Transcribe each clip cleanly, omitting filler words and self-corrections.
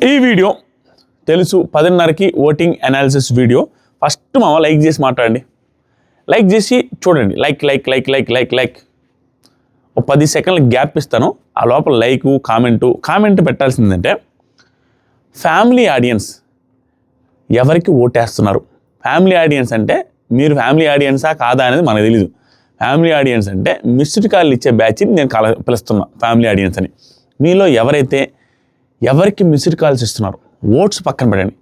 ఈ వీడియో తెలుసు 10:30కి voting analysis video. First మామ లైక్ చేసి మాట్లాడండి, లైక్ చేసి చూడండి. లైక్ ఒక 10 సెకండ్ల గ్యాప్ ఇస్తాను. ఆ లోపల లైకు కామెంట్ పెట్టాల్సిందంటే ఫ్యామిలీ ఆడియన్స్ ఎవరికి ఓటేస్తున్నారు. ఫ్యామిలీ ఆడియన్స్ అంటే మీరు ఫ్యామిలీ ఆడియన్సా కాదా అనేది మనకు తెలీదు. ఫ్యామిలీ ఆడియన్స్ అంటే మిస్డ్ కాల్ ఇచ్చే బ్యాచ్ని నేను పిలుస్తున్నా ఫ్యామిలీ ఆడియన్స్ అని. మీలో ఎవరికి మిస్డ్ కాల్స్ ఇస్తున్నారు ఓట్స్ పక్కన పెట్టండి.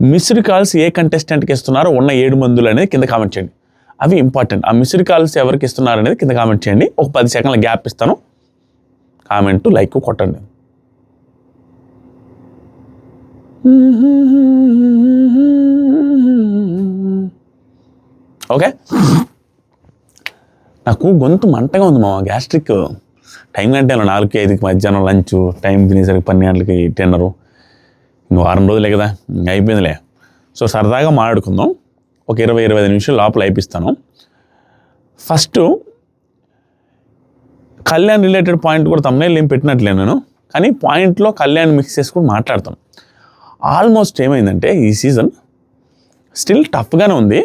మిస్డ్ కాల్స్ ఏ కంటెస్టెంట్కి ఇస్తున్నారో ఉన్న 7 మందులు అనేది కింద కామెంట్ చేయండి. అవి ఇంపార్టెంట్. ఆ మిస్డ్ కాల్స్ ఎవరికి ఇస్తున్నారు అనేది కింద కామెంట్ చేయండి. ఒక 10 సెకండ్ల గ్యాప్ ఇస్తాను. కామెంట్ లైక్ కొట్టండి. ఓకే, నాకు గొంతు మంటగా ఉంది మామ, గ్యాస్ట్రిక్. టైం కంటే 4కి 5కి మధ్యాహ్నం లంచ్, టైం తినేసరికి 12 గంటలకి డిన్నరు. ఇంక వారం రోజులే కదా, ఇంక అయిపోయిందిలే. సో సరదాగా మాట్లాడుకుందాం. ఒక 20-25 నిమిషాలు లోపల అయిపిస్తాను. ఫస్ట్ కళ్యాణ్ రిలేటెడ్ పాయింట్ కూడా తమ్ముళ్ళు ఏం పెట్టినట్లే నేను, కానీ పాయింట్లో కళ్యాణ్ మిక్స్ చేసుకుని మాట్లాడతాను. ఆల్మోస్ట్ ఏమైందంటే ఈ సీజన్ స్టిల్ టఫ్గానే ఉంది.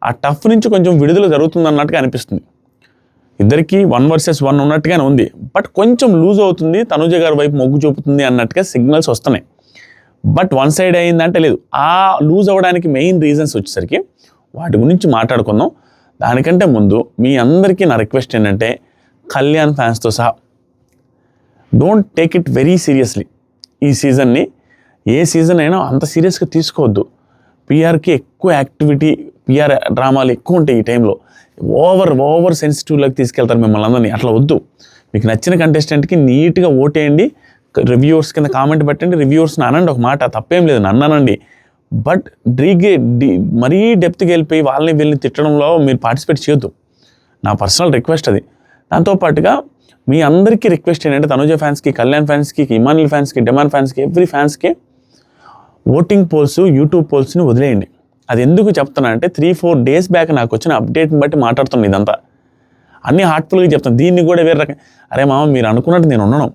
ఆ టఫ్ నుంచి కొంచెం విడుదల జరుగుతుంది అన్నట్టుగా అనిపిస్తుంది. ఇద్దరికి 1 vs 1 ఉన్నట్టుగానే ఉంది, బట్ కొంచెం లూజ్ అవుతుంది, తనుజ గారి వైపు మొగ్గు చూపుతుంది అన్నట్టుగా సిగ్నల్స్ వస్తున్నాయి. బట్ వన్ సైడ్ అయిందంటే లేదు. ఆ లూజ్ అవ్వడానికి మెయిన్ రీజన్స్ వచ్చేసరికి వాటి గురించి మాట్లాడుకుందాం. దానికంటే ముందు మీ అందరికీ నా రిక్వెస్ట్ ఏంటంటే కళ్యాణ్ ఫ్యాన్స్తో సహా don't take it very seriously. ఈ సీజన్ని ఏ సీజన్ అయినా అంత సీరియస్గా తీసుకోవద్దు. పిఆర్కి ఎక్కువ యాక్టివిటీ, పిఆర్ డ్రామాలు ఎక్కువ ఉంటాయి ఈ టైంలో. ఓవర్ సెన్సిటివ్లోకి తీసుకెళ్తారు మిమ్మల్ని అందరినీ. అట్లా వద్దు. మీకు నచ్చిన కంటెస్టెంట్కి నీట్గా ఓటేయండి. రివ్యూవర్స్ కింద కామెంట్ పెట్టండి. రివ్యూవర్స్ని అనండి, ఒక మాట తప్పేం లేదు, నన్ను అనండి. బట్ మరీ డెప్త్కి వెళ్ళిపోయి వాళ్ళని వీళ్ళని తిట్టడంలో మీరు పార్టిసిపేట్ చేయొద్దు. నా పర్సనల్ రిక్వెస్ట్ అది. దాంతోపాటుగా మీ అందరికీ రిక్వెస్ట్ ఏంటంటే తనుజ ఫ్యాన్స్కి, కళ్యాణ్ ఫ్యాన్స్కి, ఇమానుయల్ ఫ్యాన్స్కి, డిమాండ్ ఫ్యాన్స్కి, ఎవ్రీ ఫ్యాన్స్కి ఓటింగ్ పోల్స్, యూట్యూబ్ పోల్స్ని వదిలేయండి. అది ఎందుకు చెప్తానంటే 3-4 డేస్ బ్యాక్ నాకు వచ్చిన అప్డేట్ని బట్టి మాట్లాడుతున్నాను. ఇదంతా అన్నీ హార్ట్ఫుల్గా చెప్తాను. దీన్ని కూడా వేరే రకం, అరే మామ మీరు అనుకున్నట్టు నేను ఉన్నాను.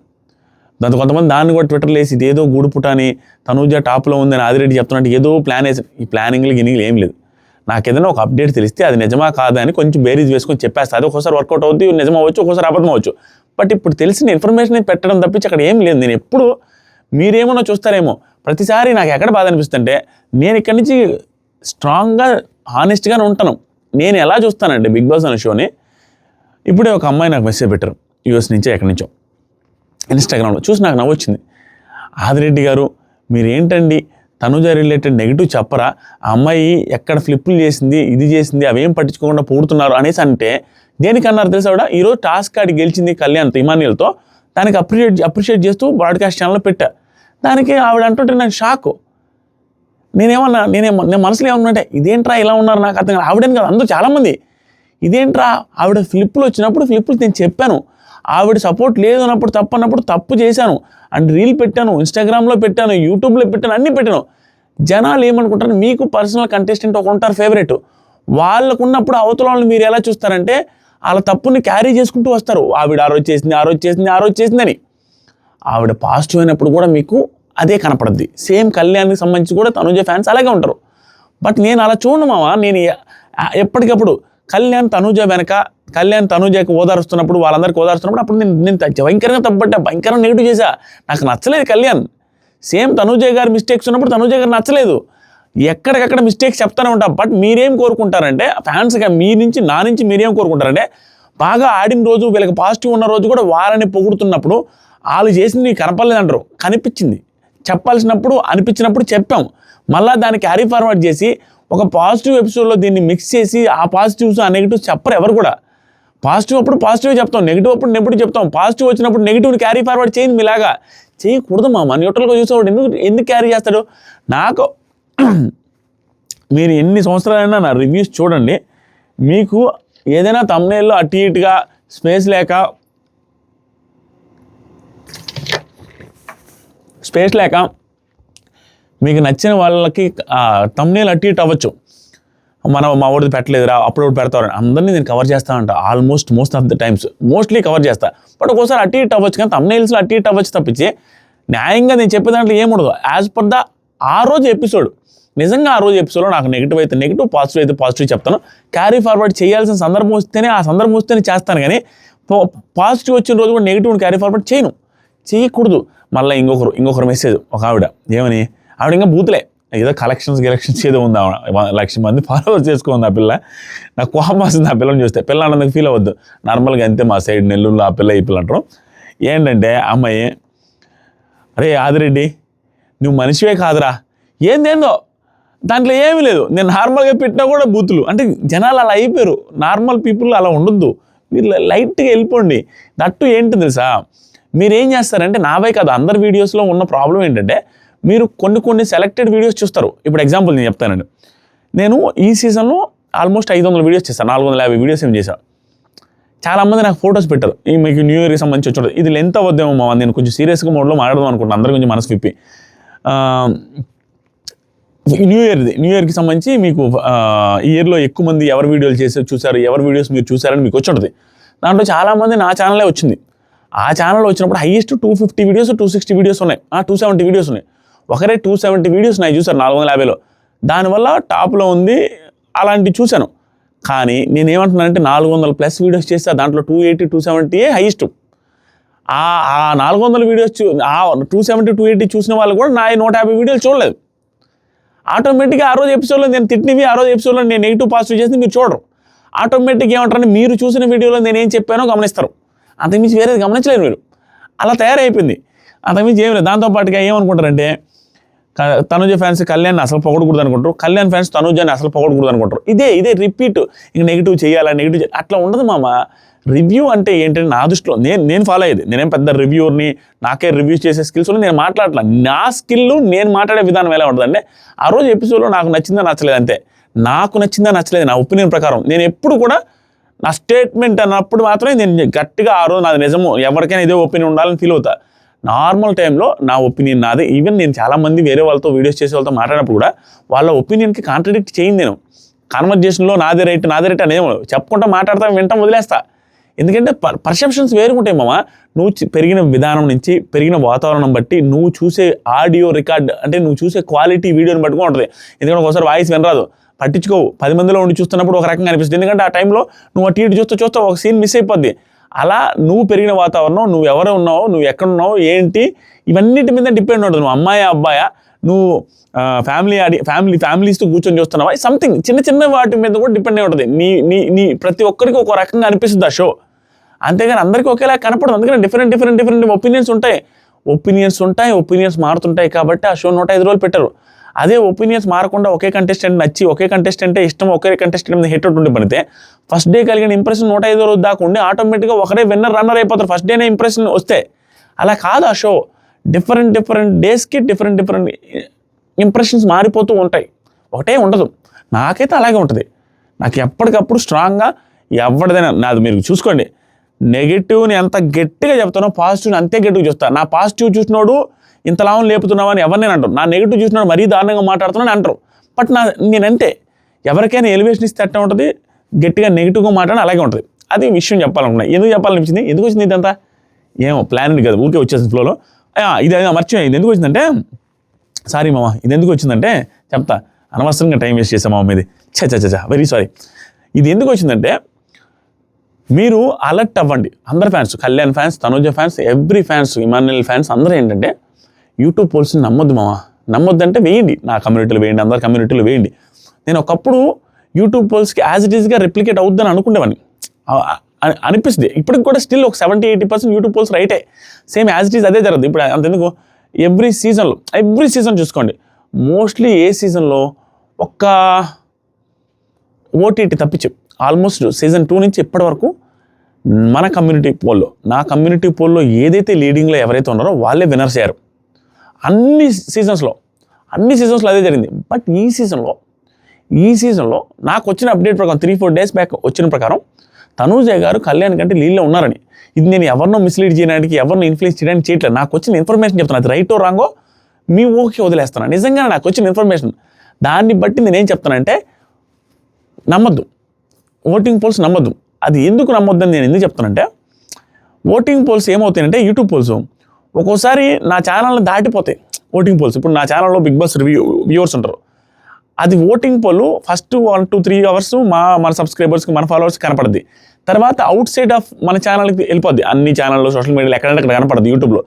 దాంతో కొంతమంది దాన్ని కూడా ట్విట్టర్లో వేసి ఇదేదో గూడుపుట అని, తనుజ టాప్లో ఉందని ఆదిరెడ్డి చెప్తున్నట్టు ఏదో ప్లాన్ వేసి, ఈ ప్లానింగ్లు గినింగ్లు ఏం లేదు. నాకు ఏదైనా ఒక అప్డేట్ తెలిస్తే అది నిజమా కాదా అని కొంచెం బేరీజ్ వేసుకొని చెప్పేస్తా. అది ఒకసారి వర్కౌట్ అవుద్ది, నిజం అవ్వచ్చు, ఒకసారి అబద్ధం అవ్వచ్చు. బట్ ఇప్పుడు తెలిసిన ఇన్ఫర్మేషన్ పెట్టడం తప్పించి అక్కడ ఏం లేదు. నేను ఎప్పుడు మీరేమన్నా చూస్తారేమో, ప్రతిసారి నాకు ఎక్కడ బాధ అనిపిస్తుంటే నేను ఇక్కడి నుంచి స్ట్రాంగ్గా హానెస్ట్గానే ఉంటాను. నేను ఎలా చూస్తానంటే బిగ్ బాస్ అనే షోని, ఇప్పుడే ఒక అమ్మాయి నాకు మెసేజ్ పెట్టారు యూఎస్ నుంచో ఎక్కడి నుంచో, ఇన్స్టాగ్రామ్లో చూసి నాకు నవ్వొచ్చింది. ఆదిరెడ్డి గారు మీరేంటండి తనుజ రిలేటెడ్ నెగిటివ్ చెప్పరా, ఆ అమ్మాయి ఎక్కడ ఫ్లిప్పులు చేసింది, ఇది చేసింది, అవేం పట్టించుకోకుండా పూడుతున్నారు అనేసి అంటే దేనికన్నారు తెలుసా ఆవిడ? ఈరోజు టాస్క్ ఆడి గెలిచింది కళ్యాణ్ ఇమాన్యుయల్తో, దానికి అప్రిషియేట్ చేస్తూ బ్రాడ్కాస్ట్ ఛానల్లో పెట్టా. దానికి ఆవిడ అంటుంటే నాకు షాకు. నేను మనసులో ఏమన్నా ఇదేంట్రా ఇలా ఉన్నారు నాకు అర్థం కాదు. ఆవిడని కాదు, అందరూ చాలామంది ఇదేంట్రా, ఆవిడ ఫ్లిప్పులు వచ్చినప్పుడు ఫ్లిప్పులు నేను చెప్పాను, ఆవిడ సపోర్ట్ లేదు అన్నప్పుడు తప్పన్నప్పుడు తప్పు చేశాను అండ్ రీల్ పెట్టాను, ఇన్స్టాగ్రామ్లో పెట్టాను, యూట్యూబ్లో పెట్టాను, అన్నీ పెట్టాను. జనాలు ఏమనుకుంటారు, మీకు పర్సనల్ కంటెస్టెంట్ ఒక ఉంటారు ఫేవరెట్, వాళ్ళకున్నప్పుడు అవతల వాళ్ళని మీరు ఎలా చూస్తారంటే వాళ్ళ తప్పుని క్యారీ చేసుకుంటూ వస్తారు. ఆవిడ ఆ రోజు చేసింది అని. ఆవిడ పాజిటివ్ అయినప్పుడు కూడా మీకు అదే కనపడుద్ది. సేమ్ కళ్యాణ్కి సంబంధించి కూడా తనుజ ఫ్యాన్స్ అలాగే ఉంటారు. బట్ నేను అలా చూడను మావా. నేను ఎప్పటికప్పుడు కళ్యాణ్ తనుజకి ఓదారుస్తున్నప్పుడు, వాళ్ళందరికీ ఓదారుస్తున్నప్పుడు అప్పుడు నేను భయంకరంగా తప్పబడ్డా, భయంకరంగా నెగిటివ్ చేశా. నాకు నచ్చలేదు కళ్యాణ్. సేమ్ తనుజ గారి మిస్టేక్స్ ఉన్నప్పుడు తనుజ గారు నచ్చలేదు. ఎక్కడికక్కడ మిస్టేక్స్ చెప్తానే ఉంటా. బట్ మీరేం కోరుకుంటారంటే ఫ్యాన్స్గా నా నుంచి మీరేం కోరుకుంటారంటే, బాగా ఆడిన రోజు వీళ్ళకి పాజిటివ్ ఉన్న రోజు కూడా వాళ్ళని పొగుడుతున్నప్పుడు వాళ్ళు చేసింది కనపడలేదంటారు, కనిపించింది. చెప్పాల్సినప్పుడు అనిపించినప్పుడు చెప్పాం. మళ్ళీ దాన్ని క్యారీ ఫార్వర్డ్ చేసి ఒక పాజిటివ్ ఎపిసోడ్లో దీన్ని మిక్స్ చేసి ఆ పాజిటివ్స్ ఆ నెగిటివ్స్ చెప్పరు ఎవరు కూడా. పాజిటివ్ అప్పుడు పాజిటివ్ చెప్తాం, నెగిటివ్ అప్పుడు నెగిటివ్ చెప్తాం. పాజిటివ్ వచ్చినప్పుడు నెగిటివ్ని క్యారీ ఫార్వర్డ్ చేయండి. మీలాగా చేయకూడదు మామ. న్యూట్రల్గా చూసేవాడు ఎందుకు క్యారీ చేస్తాడు? నాకు మీరు ఎన్ని సంవత్సరాలైనా నా రివ్యూస్ చూడండి, మీకు ఏదైనా థంబ్నెయిల్లో అటు ఇటుగా స్పేస్ లేక మీకు నచ్చిన వాళ్ళకి థంబ్నెయిల్ అటు ఇటు అవ్వచ్చు. మా ఊరిది పెట్టలేదురా, అప్పుడు పెడతారు, అందరినీ నేను కవర్ చేస్తానంట. Most of the times mostly cover చేస్తా. బట్ ఒక్కోసారి అటు ఇటు అవ్వచ్చు, కానీ థంబ్నెయిల్స్లో అటు ఇటు అవ్వచ్చు తప్పించి న్యాయంగా నేను చెప్పే దాంట్లో ఏముండదు. యాజ్ పర్ ద ఆ రోజు ఎపిసోడ్, నిజంగా ఆ రోజు ఎపిసోడ్లో నాకు నెగిటివ్ అయితే నెగిటివ్, పాజిటివ్ అయితే పాజిటివ్ చెప్తాను. క్యారీ ఫార్వర్డ్ చేయాల్సిన సందర్భం వస్తేనే ఆ సందర్భం వస్తేనే చేస్తాను, కానీ పాజిటివ్ వచ్చిన రోజు కూడా నెగిటివ్ని క్యారీ ఫార్వర్డ్ చేయకూడదు. మళ్ళీ ఇంకొకరు మెసేజ్, ఒక ఆవిడ ఏమని, ఆవిడ ఇంకా బూతులే, ఏదో కలెక్షన్స్ ఏదో ఉంది, 1,00,000 మంది ఫాలోవర్స్ చేసుకుంది ఆ పిల్ల. నాకు కోపం వస్తుంది ఆ పిల్లని చూస్తే. పిల్ల అన్నందుకు ఫీల్ అవ్వద్దు, నార్మల్గా అంతే మా సైడ్ నెల్లూరులో ఆ పిల్ల ఈ పిల్ల అంటారు. ఏంటంటే అమ్మాయి, అరే ఆదిరెడ్డి నువ్వు మనిషివే కాదురా, ఏందేందో దాంట్లో ఏమీ లేదు, నేను నార్మల్గా పెట్టినా కూడా బూతులు. అంటే జనాలు అలా అయిపోయారు, నార్మల్ పీపుల్ అలా ఉండొద్దు, మీరు లైట్గా వెళ్ళిపోండి. దట్టు ఏంటి తెలుసా, మీరు ఏం చేస్తారంటే, నావే కాదు అందరి వీడియోస్లో ఉన్న ప్రాబ్లం ఏంటంటే, మీరు కొన్ని సెలెక్టెడ్ వీడియోస్ చూస్తారు. ఇప్పుడు ఎగ్జాంపుల్ నేను చెప్తానండి, నేను ఈ సీజన్లో ఆల్మోస్ట్ 500 వీడియోస్ చేస్తాను, 450 వీడియోస్ ఏం చేశాను. చాలామంది నాకు ఫొటోస్ పెట్టారు, ఈ మీకు న్యూ ఇయర్కి సంబంధించి వచ్చాడు, ఇది లెంత్ అవ్వద్దేమో మా, నేను కొంచెం సీరియస్గా మోడ్లో మాట్లాడదాం అనుకుంటున్నాను, అందరూ కొంచెం మనసు విప్పి. న్యూ ఇయర్కి సంబంధించి మీకు ఈ ఇయర్లో ఎక్కువ మంది ఎవరి వీడియోలు చూశారు, ఎవరి వీడియోస్ మీరు చూసారని మీకు వచ్చి ఉంటుంది. దాంట్లో చాలామంది నా ఛానలే వచ్చింది. ఆ ఛానల్లో వచ్చినప్పుడు హైయెస్ట్ 250 వీడియోస్ 260 వీడియోస్ ఉన్నాయి, 270 వీడియోస్ ఉన్నాయి. ఒకరే 270 వీడియోస్ నాకు చూసారు 450లో, దానివల్ల టాప్లో ఉంది. అలాంటివి చూశాను. కానీ నేనేమంటున్నానంటే 400+ వీడియోస్ చేస్తే దాంట్లో 280 270 హైయెస్ట్. ఆ 400 వీడియోస్ 270 280 చూసిన వాళ్ళు కూడా నా 150 వీడియోలు చూడలేదు. ఆటోమేటిక్గా ఆ రోజు ఎపిసోడ్లో నేను తిట్టినవి, ఆ రోజు ఎపిసోడ్లో నేను నెగిటివ్ పాజిటివ్ చేసి మీరు చూడరు. ఆటోమేటిక్గా ఏమంటారంటే, మీరు చూసిన వీడియోలో నేను ఏం చెప్పానో గమనిస్తారు, అంతకుమించి వేరేది గమనించలేరు మీరు. అలా తయారైపోయింది, అంతకుమించి ఏం లేదు. దాంతోపాటుగా ఏమనుకుంటారంటే, తనుజ ఫ్యాన్స్ కళ్యాణ్ అసలు పొగడకూడదు అనుకుంటారు, కళ్యాణ్ ఫ్యాన్స్ తనుజాన్ని అసలు పొగడకూడదు అనుకుంటారు. ఇదే రిపీట్. ఇంక నెగిటివ్ చేయాలా, నెగిటివ్ అట్లా ఉండదు మామ. రివ్యూ అంటే ఏంటంటే నా దృష్టిలో నేను ఫాలో అయ్యేది, నేనేం పెద్ద రివ్యూర్ని, నాకే రివ్యూస్ చేసే స్కిల్స్ నేను మాట్లాడలే. నా స్కిల్, నేను మాట్లాడే విధానం ఎలా ఉంటుందంటే, ఆ రోజు ఎపిసోడ్లో నాకు నచ్చిందా నచ్చలేదు అంతే. నాకు నచ్చిందా నచ్చలేదు నా ఒపీనియన్ ప్రకారం. నేను ఎప్పుడు కూడా నా స్టేట్మెంట్ అన్నప్పుడు మాత్రమే నేను గట్టిగా ఆ రోజు నాది నిజము, ఎవరికైనా ఇదే ఒపీనియన్ ఉండాలని ఫీల్ అవుతా. నార్మల్ టైంలో నా ఒపీనియన్ నాదే. ఈవెన్ నేను చాలామంది వేరే వాళ్ళతో వీడియోస్ చేసే వాళ్ళతో మాట్లాడినప్పుడు కూడా వాళ్ళ ఒపీనియన్కి కాంట్రడిక్ట్ చేయింది. నేను కాన్వర్జేషన్లో నాదే రైట్ అనేమో చెప్పుకుంటా మాట్లాడతా, వింటాం, వదిలేస్తా. ఎందుకంటే పర్సెప్షన్స్ వేరుకుంటాయి మామ. నువ్వు పెరిగిన విధానం నుంచి, పెరిగిన వాతావరణం బట్టి, నువ్వు చూసే ఆడియో రికార్డ్ అంటే నువ్వు చూసే క్వాలిటీ వీడియోని పట్టుకుని ఉంటుంది. ఎందుకంటే ఒకసారి వాయిస్ వినరాదు, పట్టించుకోవు. 10 మందిలో ఉండి చూస్తున్నప్పుడు ఒక రకంగా అనిపిస్తుంది, ఎందుకంటే ఆ టైంలో నువ్వు అటు ఇటు చూస్తూ ఒక సీన్ మిస్ అయిపోద్ది. అలా నువ్వు పెరిగిన వాతావరణం, నువ్వు ఎవరు ఉన్నావు, నువ్వు ఎక్కడ ఉన్నావు, ఏంటి, ఇవన్నిటి మీద డిపెండ్ ఉంటుంది. నువ్వు అమ్మాయా అబ్బాయా, నువ్వు ఫ్యామిలీస్తో కూర్చొని చూస్తున్నావా, సంథింగ్ చిన్న వాటి మీద కూడా డిపెండ్ అయి ఉంటుంది. నీ ప్రతి ఒక్కరికి ఒక రకంగా అనిపిస్తుంది ఆ షో. అంతేగాని అందరికీ ఒకేలా కనపడదు. అందుకని డిఫరెంట్ ఒపీనియన్స్ ఉంటాయి, ఒపీనియన్స్ మారుతుంటాయి. కాబట్టి ఆ షో 105 రోజులు పెట్టారు. అదే ఒపీనియన్స్ మారకుండా ఒకే కంటెస్టెంట్ నచ్చి, ఒకే కంటెస్టెంటే ఇష్టం, ఒకే కంటెస్టెంట్ మీద హేట్ ఉండి పడితే ఫస్ట్ డే కలిగిన ఇంప్రెషన్ 105 రోజు దాకా ఉండి ఆటోమేటిక్గా ఒకరే రన్నర్ అయిపోతారు ఫస్ట్ డేనే ఇంప్రెషన్ వస్తే. అలా కాదు ఆ షో. డిఫరెంట్ డేస్కి డిఫరెంట్ ఇంప్రెషన్స్ మారిపోతూ ఉంటాయి, ఒకటే ఉండదు. నాకైతే అలాగే ఉంటుంది. నాకు ఎప్పటికప్పుడు స్ట్రాంగ్గా ఎవరిదైనా నాది మీరు చూసుకోండి, నెగిటివ్ని ఎంత గట్టిగా చెప్తానో పాజిటివ్ని అంతే గట్టిగా చూస్తాను. నా పాజిటివ్ చూసినోడు ఇంత లాభం లేపుతున్నావు అని ఎవరినైనా అంటారు, నా నెగిటివ్ చూసినోడు మరీ దారుణంగా మాట్లాడుతున్నాను అంటారు. బట్ నేనంతే, ఎవరికైనా ఎలివేషన్ ఇస్తే అట్లా ఉంటుంది, గట్టిగా నెగిటివ్గా మాట్లాడిన అలాగే ఉంటుంది. అది విషయం చెప్పాలనుకున్నా. ఎందుకు చెప్పాలనిపించింది, ఎందుకు వచ్చింది ఇదంతా ఏమో ప్లాన్ కాదు, ఊరికే వచ్చేసింది ఫ్లోలో. ఇది మర్చిపోయింది ఎందుకు వచ్చిందంటే, సారీ మామ, ఇది ఎందుకు వచ్చిందంటే చెప్తా, అనవసరంగా టైం వేస్ట్ చేసాం మామ ఇది, వెరీ సారీ. ఇది ఎందుకు వచ్చిందంటే, మీరు అలర్ట్ అవ్వండి అందరు fans, Kalyan fans, Tanuja fans, every fans, Emmanuel fans అందరూ ఏంటంటే, యూట్యూబ్ పోల్స్ని నమ్మొద్దు మామ. నమ్మొద్దంటే వేయండి, నా కమ్యూనిటీలో వేయండి, అందరి కమ్యూనిటీలో వేయండి. నేను ఒకప్పుడు యూట్యూబ్ పోల్స్కి యాజ్ ఇట్ ఈస్గా రిప్లికేట్ అవుద్దని అనుకునేవాడిని, అనిపిస్తుంది. ఇప్పటికి కూడా స్టిల్ ఒక 70-80% యూట్యూబ్ పోల్స్ రైటే, సేమ్ యాజ్ ఇట్ ఈస్ అదే జరుగుతుంది. ఇప్పుడు అంతెందుకు, ఎవ్రీ సీజన్ చూసుకోండి, మోస్ట్లీ ఏ సీజన్లో ఒక్క ఓటీటీ తప్పించి ఆల్మోస్ట్ సీజన్ 2 నుంచి ఇప్పటి వరకు మన కమ్యూనిటీ పోల్లో, నా కమ్యూనిటీ పోల్లో ఏదైతే లీడింగ్లో ఎవరైతే ఉన్నారో వాళ్ళే విన్నర్స్ అయ్యారు. అన్ని సీజన్స్లో అదే జరిగింది. బట్ ఈ సీజన్లో నాకు వచ్చిన అప్డేట్ ప్రకారం 3-4 డేస్ బ్యాక్ వచ్చిన ప్రకారం తనూజ గారు కళ్యాణ్ కంటే లీడ్లో ఉన్నారని. ఇది నేను ఎవరినో మిస్లీడ్ చేయడానికి, ఎవరినో ఇన్ఫ్లుయెన్స్ చేయడానికి చేయట్లేదు. నాకు వచ్చిన ఇన్ఫర్మేషన్ చెప్తాను, అది రైటో రాంగో మీ ఊహకి వదిలేస్తాను. నిజంగా నాకు వచ్చిన ఇన్ఫర్మేషన్ దాన్ని బట్టి నేనేం చెప్తానంటే, నమ్మద్దు, ఓటింగ్ పోల్స్ నమ్మద్దు. అది ఎందుకు నమ్మొద్దని నేను ఎందుకు చెప్తానంటే, ఓటింగ్ పోల్స్ ఏమవుతాయంటే, యూట్యూబ్ పోల్స్ ఒక్కోసారి నా ఛానల్ని దాటిపోతాయి ఓటింగ్ పోల్స్. ఇప్పుడు నా ఛానల్లో బిగ్ బాస్ వ్యూవర్స్ ఉంటారు, అది voting poll first 1 to 3 hours మన సబ్స్క్రైబర్స్కి మన ఫాలోవర్స్కి కనపడుద్ది. తర్వాత అవుట్ సైడ్ ఆఫ్ మన ఛానల్కి వెళ్ళిపోద్ది. అన్ని ఛానల్లో సోషల్ మీడియాలో ఎక్కడంటే అక్కడ కనపడదు. యూట్యూబ్లో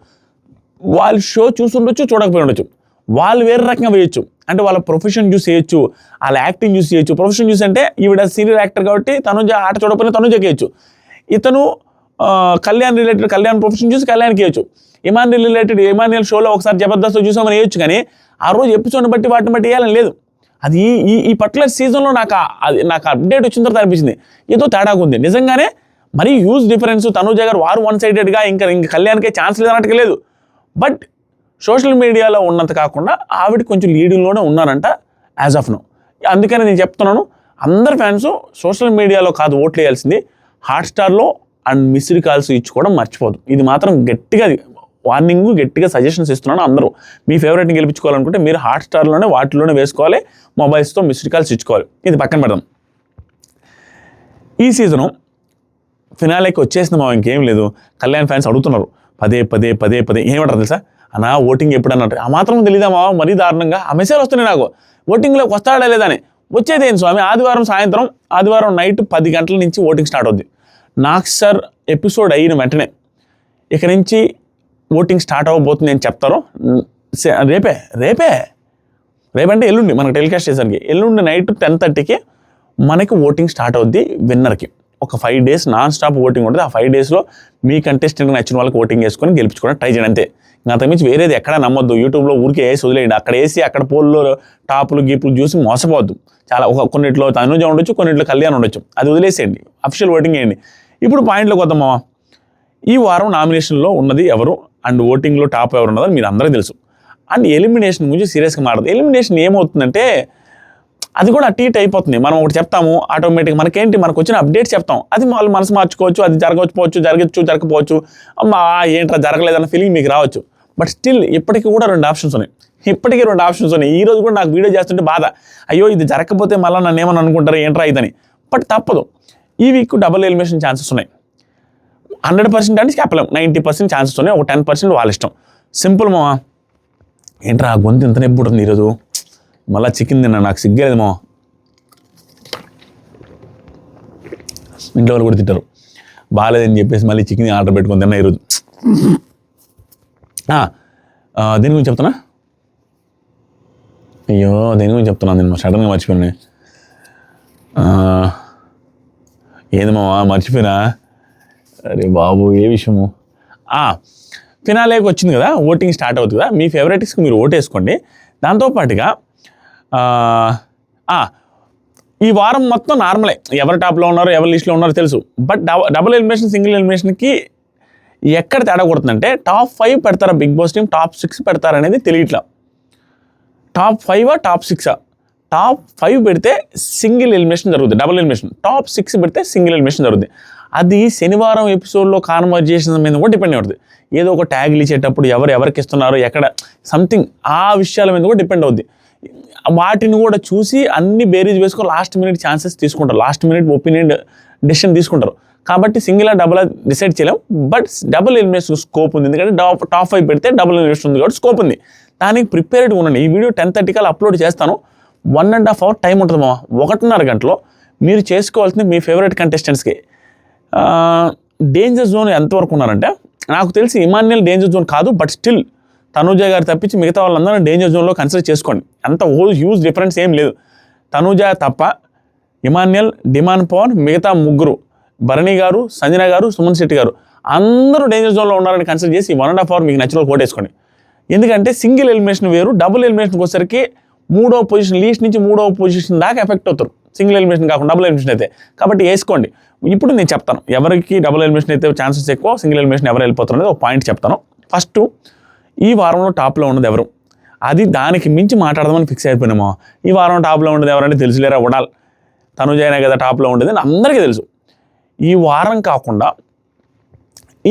వాళ్ళు షో చూసుండొచ్చు, చూడకపోయి ఉండొచ్చు. వాళ్ళు వేరే రకంగా వేయచ్చు. అంటే వాళ్ళ ప్రొఫెషన్ చూసి వేయచ్చు, వాళ్ళ యాక్టింగ్ చూసి చేయొచ్చు. ప్రొఫెషన్ చూసి అంటే ఈవిడ సీనియర్ యాక్టర్ కాబట్టి తనుజ ఆట చూడకపోయినా తనుజకి వేయచ్చు. ఇతను కళ్యాణ్ రిలేటెడ్ కళ్యాణ్ ప్రొఫెషన్ చూసి కళ్యాణ్కి వేయచ్చు. ఇమాన్యుల్ రిలేటెడ్ ఇమాన్యుల్ షోలో ఒకసారి జబర్దస్త్ చూసామని వేయచ్చు. కానీ ఆ రోజు ఎపిసోడ్ని బట్టి వాటిని బట్టి వేయాలని లేదు. అది ఈ పర్టికులర్ సీజన్లో నాకు అప్డేట్ వచ్చిన తర్వాత అనిపించింది ఏదో తేడాగా ఉంది. నిజంగానే మరీ హ్యూజ్ డిఫరెన్స్. తనుజ గారు వారు 1-sidedగా ఇంకా కళ్యాణ్కే ఛాన్స్ లేదన్నట్టుగా లేదు. బట్ సోషల్ మీడియాలో ఉన్నంత కాకుండా ఆవిడ కొంచెం లీడింగ్లోనే ఉన్నారంట యాజ్ ఆఫ్ నో. అందుకని నేను చెప్తున్నాను, అందరు ఫ్యాన్స్ సోషల్ మీడియాలో కాదు ఓట్లు వేయాల్సింది, హాట్స్టార్లో అండ్ మిస్డ్ కాల్స్ ఇచ్చుకోవడం మర్చిపోదు. ఇది మాత్రం గట్టిగా వార్నింగ్, గట్టిగా సజెషన్స్ ఇస్తున్నాను. అందరూ మీ ఫేవరెట్ని గెలిపించుకోవాలనుకుంటే మీరు హాట్స్టార్లోనే వాటిలోనే వేసుకోవాలి, మొబైల్స్తో మిస్డ్ కాల్స్ ఇచ్చుకోవాలి. ఇది పక్కన పెడదాం. ఈ సీజను ఫినాలేకి వచ్చేసింది మా ఇంకేం లేదు. కళ్యాణ్ ఫ్యాన్స్ అడుగుతున్నారు పదే ఏమంటారు తెలుసా అన్నా ఓటింగ్ ఎప్పుడు అన్నట్టు. ఆ మాత్రం తెలీదా మా మరీ దారుణంగా ఆ మెసేజ్ వస్తున్నాయి నాకు, ఓటింగ్లోకి వస్తాడా లేదని. వచ్చేదేం స్వామి, ఆదివారం నైట్ 10 గంటల నుంచి ఓటింగ్ స్టార్ట్ అవుద్ది. నాకు సార్ ఎపిసోడ్ అయిన వెంటనే ఇక నుంచి ఓటింగ్ స్టార్ట్ అవ్వబోతుంది నేను చెప్తారు. రేపంటే ఎల్లుండి మనకు టెలికాస్ట్ చేసరికి ఎల్లుండి నైట్ 10:30కి మనకి ఓటింగ్ స్టార్ట్ అవుద్ది విన్నర్కి. ఒక 5 days నాన్ స్టాప్ ఓటింగ్ ఉంటుంది. ఆ 5 daysలో మీ కంటెస్టెంట్కి నచ్చిన వాళ్ళకి ఓటింగ్ వేసుకొని గెలిపించుకోవడం ట్రై చేయండి అంతే. అంతకుమించి వేరేది ఎక్కడ నమ్మొద్దు. యూట్యూబ్లో ఊరికే వేసి వదిలేయండి. అక్కడ వేసి అక్కడ పోల్లో టాపులు గీపులు చూసి మోసపోవద్దు. చాలా కొన్నిట్లో తనుజ ఉండొచ్చు, కొన్నిట్లో కళ్యాణ్ ఉండొచ్చు. అది వదిలేసేయండి, అఫీషియల్ ఓటింగ్ వేయండి. ఇప్పుడు పాయింట్లోకి వద్దామా. ఈ వారం నామినేషన్లో ఉన్నది ఎవరు అండ్ ఓటింగ్లో టాప్ ఎవరు ఉన్నదని మీరు అందరికీ తెలుసు. అండ్ ఎలిమినేషన్ గురించి సీరియస్గా మాట్లాడదు. ఎలిమినేషన్ ఏమవుతుందంటే అది కూడా అటు అయిపోతుంది. మనం ఒకటి చెప్తాము, ఆటోమేటిక్గా మనకు వచ్చిన అప్డేట్స్ చెప్తాం. అది వాళ్ళు మనసు మార్చుకోవచ్చు, అది జరగకపోవచ్చు. అమ్మా ఏంట్రా జరగలేదన్న ఫీలింగ్ మీకు రావచ్చు. బట్ స్టిల్ ఇప్పటికీ కూడా 2 ఆప్షన్స్ ఉన్నాయి. ఈ రోజు కూడా నాకు వీడియో చేస్తుంటే బాధ, అయ్యో ఇది జరగకపోతే మళ్ళీ నన్ను ఏమని అనుకుంటారు ఏంట్రా ఇదని. బట్ తప్పదు, ఈ వీక్ డబుల్ ఎలిమినేషన్ ఛాన్సెస్ ఉన్నాయి. 100% అంటే చెప్పలేము, 90% ఛాన్సెస్ ఉన్నాయి. ఒక 10% వాళ్ళ ఇష్టం. సింపుల్ మావా. ఏంట్రా గొంతు ఇంత నొప్పి ఉంటుంది ఈరోజు, మళ్ళీ చికెన్ తిన్నా, నాకు సిగ్గలేదు మావా. ఇంట్లో వాళ్ళు కూడా తింటారు, బాగాలేదని చెప్పేసి మళ్ళీ చికెన్ ఆర్డర్ పెట్టుకొని తిన్నా ఈరోజు. దేని గురించి చెప్తున్నా, దేని గురించి చెప్తున్నాను నేను సడన్గా మర్చిపోయినా. ఏంది మావా మర్చిపోయినా, అరే బాబు ఏ విషయము. ఫినాలేకి వచ్చింది కదా, ఓటింగ్ స్టార్ట్ అవుతుంది కదా. మీ ఫేవరెట్స్కి మీరు ఓటేసుకోండి. దాంతోపాటుగా ఈ వారం మొత్తం నార్మలే, ఎవరు టాప్లో ఉన్నారో ఎవరు లిస్ట్లో ఉన్నారో తెలుసు. బట్ డబుల్ ఎలిమినేషన్ సింగిల్ ఎలిమినేషన్కి ఎక్కడ తేడా కొడుతుందంటే టాప్ 5 పెడతారా బిగ్ బాస్ టీమ్, టాప్ 6 పెడతారనేది తెలియట్లా. టాప్ 5 టాప్ 6 టాప్ 5 పెడితే సింగిల్ ఎలిమినేషన్ జరుగుతుంది, డబుల్ ఎలిమినేషన్. టాప్ 6 పెడితే సింగిల్ ఎలిమినేషన్ జరుగుతుంది. అది శనివారం ఎపిసోడ్లో కాన్వర్జేషన్ మీద కూడా డిపెండ్ అవుతుంది. ఏదో ఒక ట్యాగ్లు ఇచ్చేటప్పుడు ఎవరికి ఇస్తున్నారో ఎక్కడ సంథింగ్ ఆ విషయాల మీద కూడా డిపెండ్ అవుద్ది. వాటిని కూడా చూసి అన్ని బేరీజ్ వేసుకొని లాస్ట్ మినిట్ ఛాన్సెస్ తీసుకుంటారు, లాస్ట్ మినిట్ ఒపీనియన్ డెసిషన్ తీసుకుంటారు. కాబట్టి సింగిల్ డబుల్ డిసైడ్ చేయలేం. బట్ డబుల్ ఎలిమినేషన్ స్కోప్ ఉంది, ఎందుకంటే టాప్ 5 పెడితే డబుల్ ఎలిమినేషన్ ఉంది కాబట్టి స్కోప్ ఉంది. దానికి ప్రిపేర్డ్గా ఉండండి. ఈ వీడియో 10:30 అప్లోడ్ చేస్తాను. 1.5 hour టైం ఉంటుంది మామ. 1.5 గంటలో మీరు చేసుకోవాల్సింది మీ ఫేవరెట్ కంటెస్టెంట్స్కి. డేంజర్ జోన్ ఎంతవరకు ఉన్నారంటే నాకు తెలిసి ఇమాన్యుల్ డేంజర్ జోన్ కాదు. బట్ స్టిల్ తనుజ గారు తప్పించి మిగతా వాళ్ళందరూ డేంజర్ జోన్లో కన్సిడర్ చేసుకోండి. అంత హ్యూజ్ డిఫరెన్స్ ఏం లేదు. తనుజ తప్ప ఇమాన్యుల్, డిమాండ్ పవన్, మిగతా 3 భరణి గారు, సంజన గారు, సుమన్ శెట్టి గారు అందరూ డేంజర్ జోన్లో ఉన్నారని కన్సిడర్ చేసి 1.5 hour మీకు నచ్చిన కోటేసుకోండి. ఎందుకంటే సింగిల్ ఎలిమినేషన్ వేరు, డబుల్ ఎలిమినేషన్కి వచ్చేసరికి 3వ పొజిషన్ లీస్ట్ నుంచి 3వ పొజిషన్ దాకా ఎఫెక్ట్ అవుతారు. సింగిల్ ఎలిమినేషన్ కాకుండా డబుల్ ఎలిమినేషన్ అయితే. కాబట్టి వేసుకోండి. ఇప్పుడు నేను చెప్తాను ఎవరికి డబుల్ ఎలిమినేషన్ అయితే ఛాన్సెస్ ఎక్కువ, సింగిల్ ఎలిమినేషన్ ఎవరు వెళ్ళిపోతారు అనేది ఒక పాయింట్ చెప్తాను. ఫస్ట్ ఈ వారంలో టాప్లో ఉన్నది ఎవరు, అది దానికి మించి మాట్లాడదామని ఫిక్స్ అయిపోయినామో. ఈ వారం టాప్లో ఉండేది ఎవరంటే తెలుసులేరా, ఉడాల్ తనుజ అయినా కదా టాప్లో ఉండేది అని అందరికీ తెలుసు. ఈ వారం కాకుండా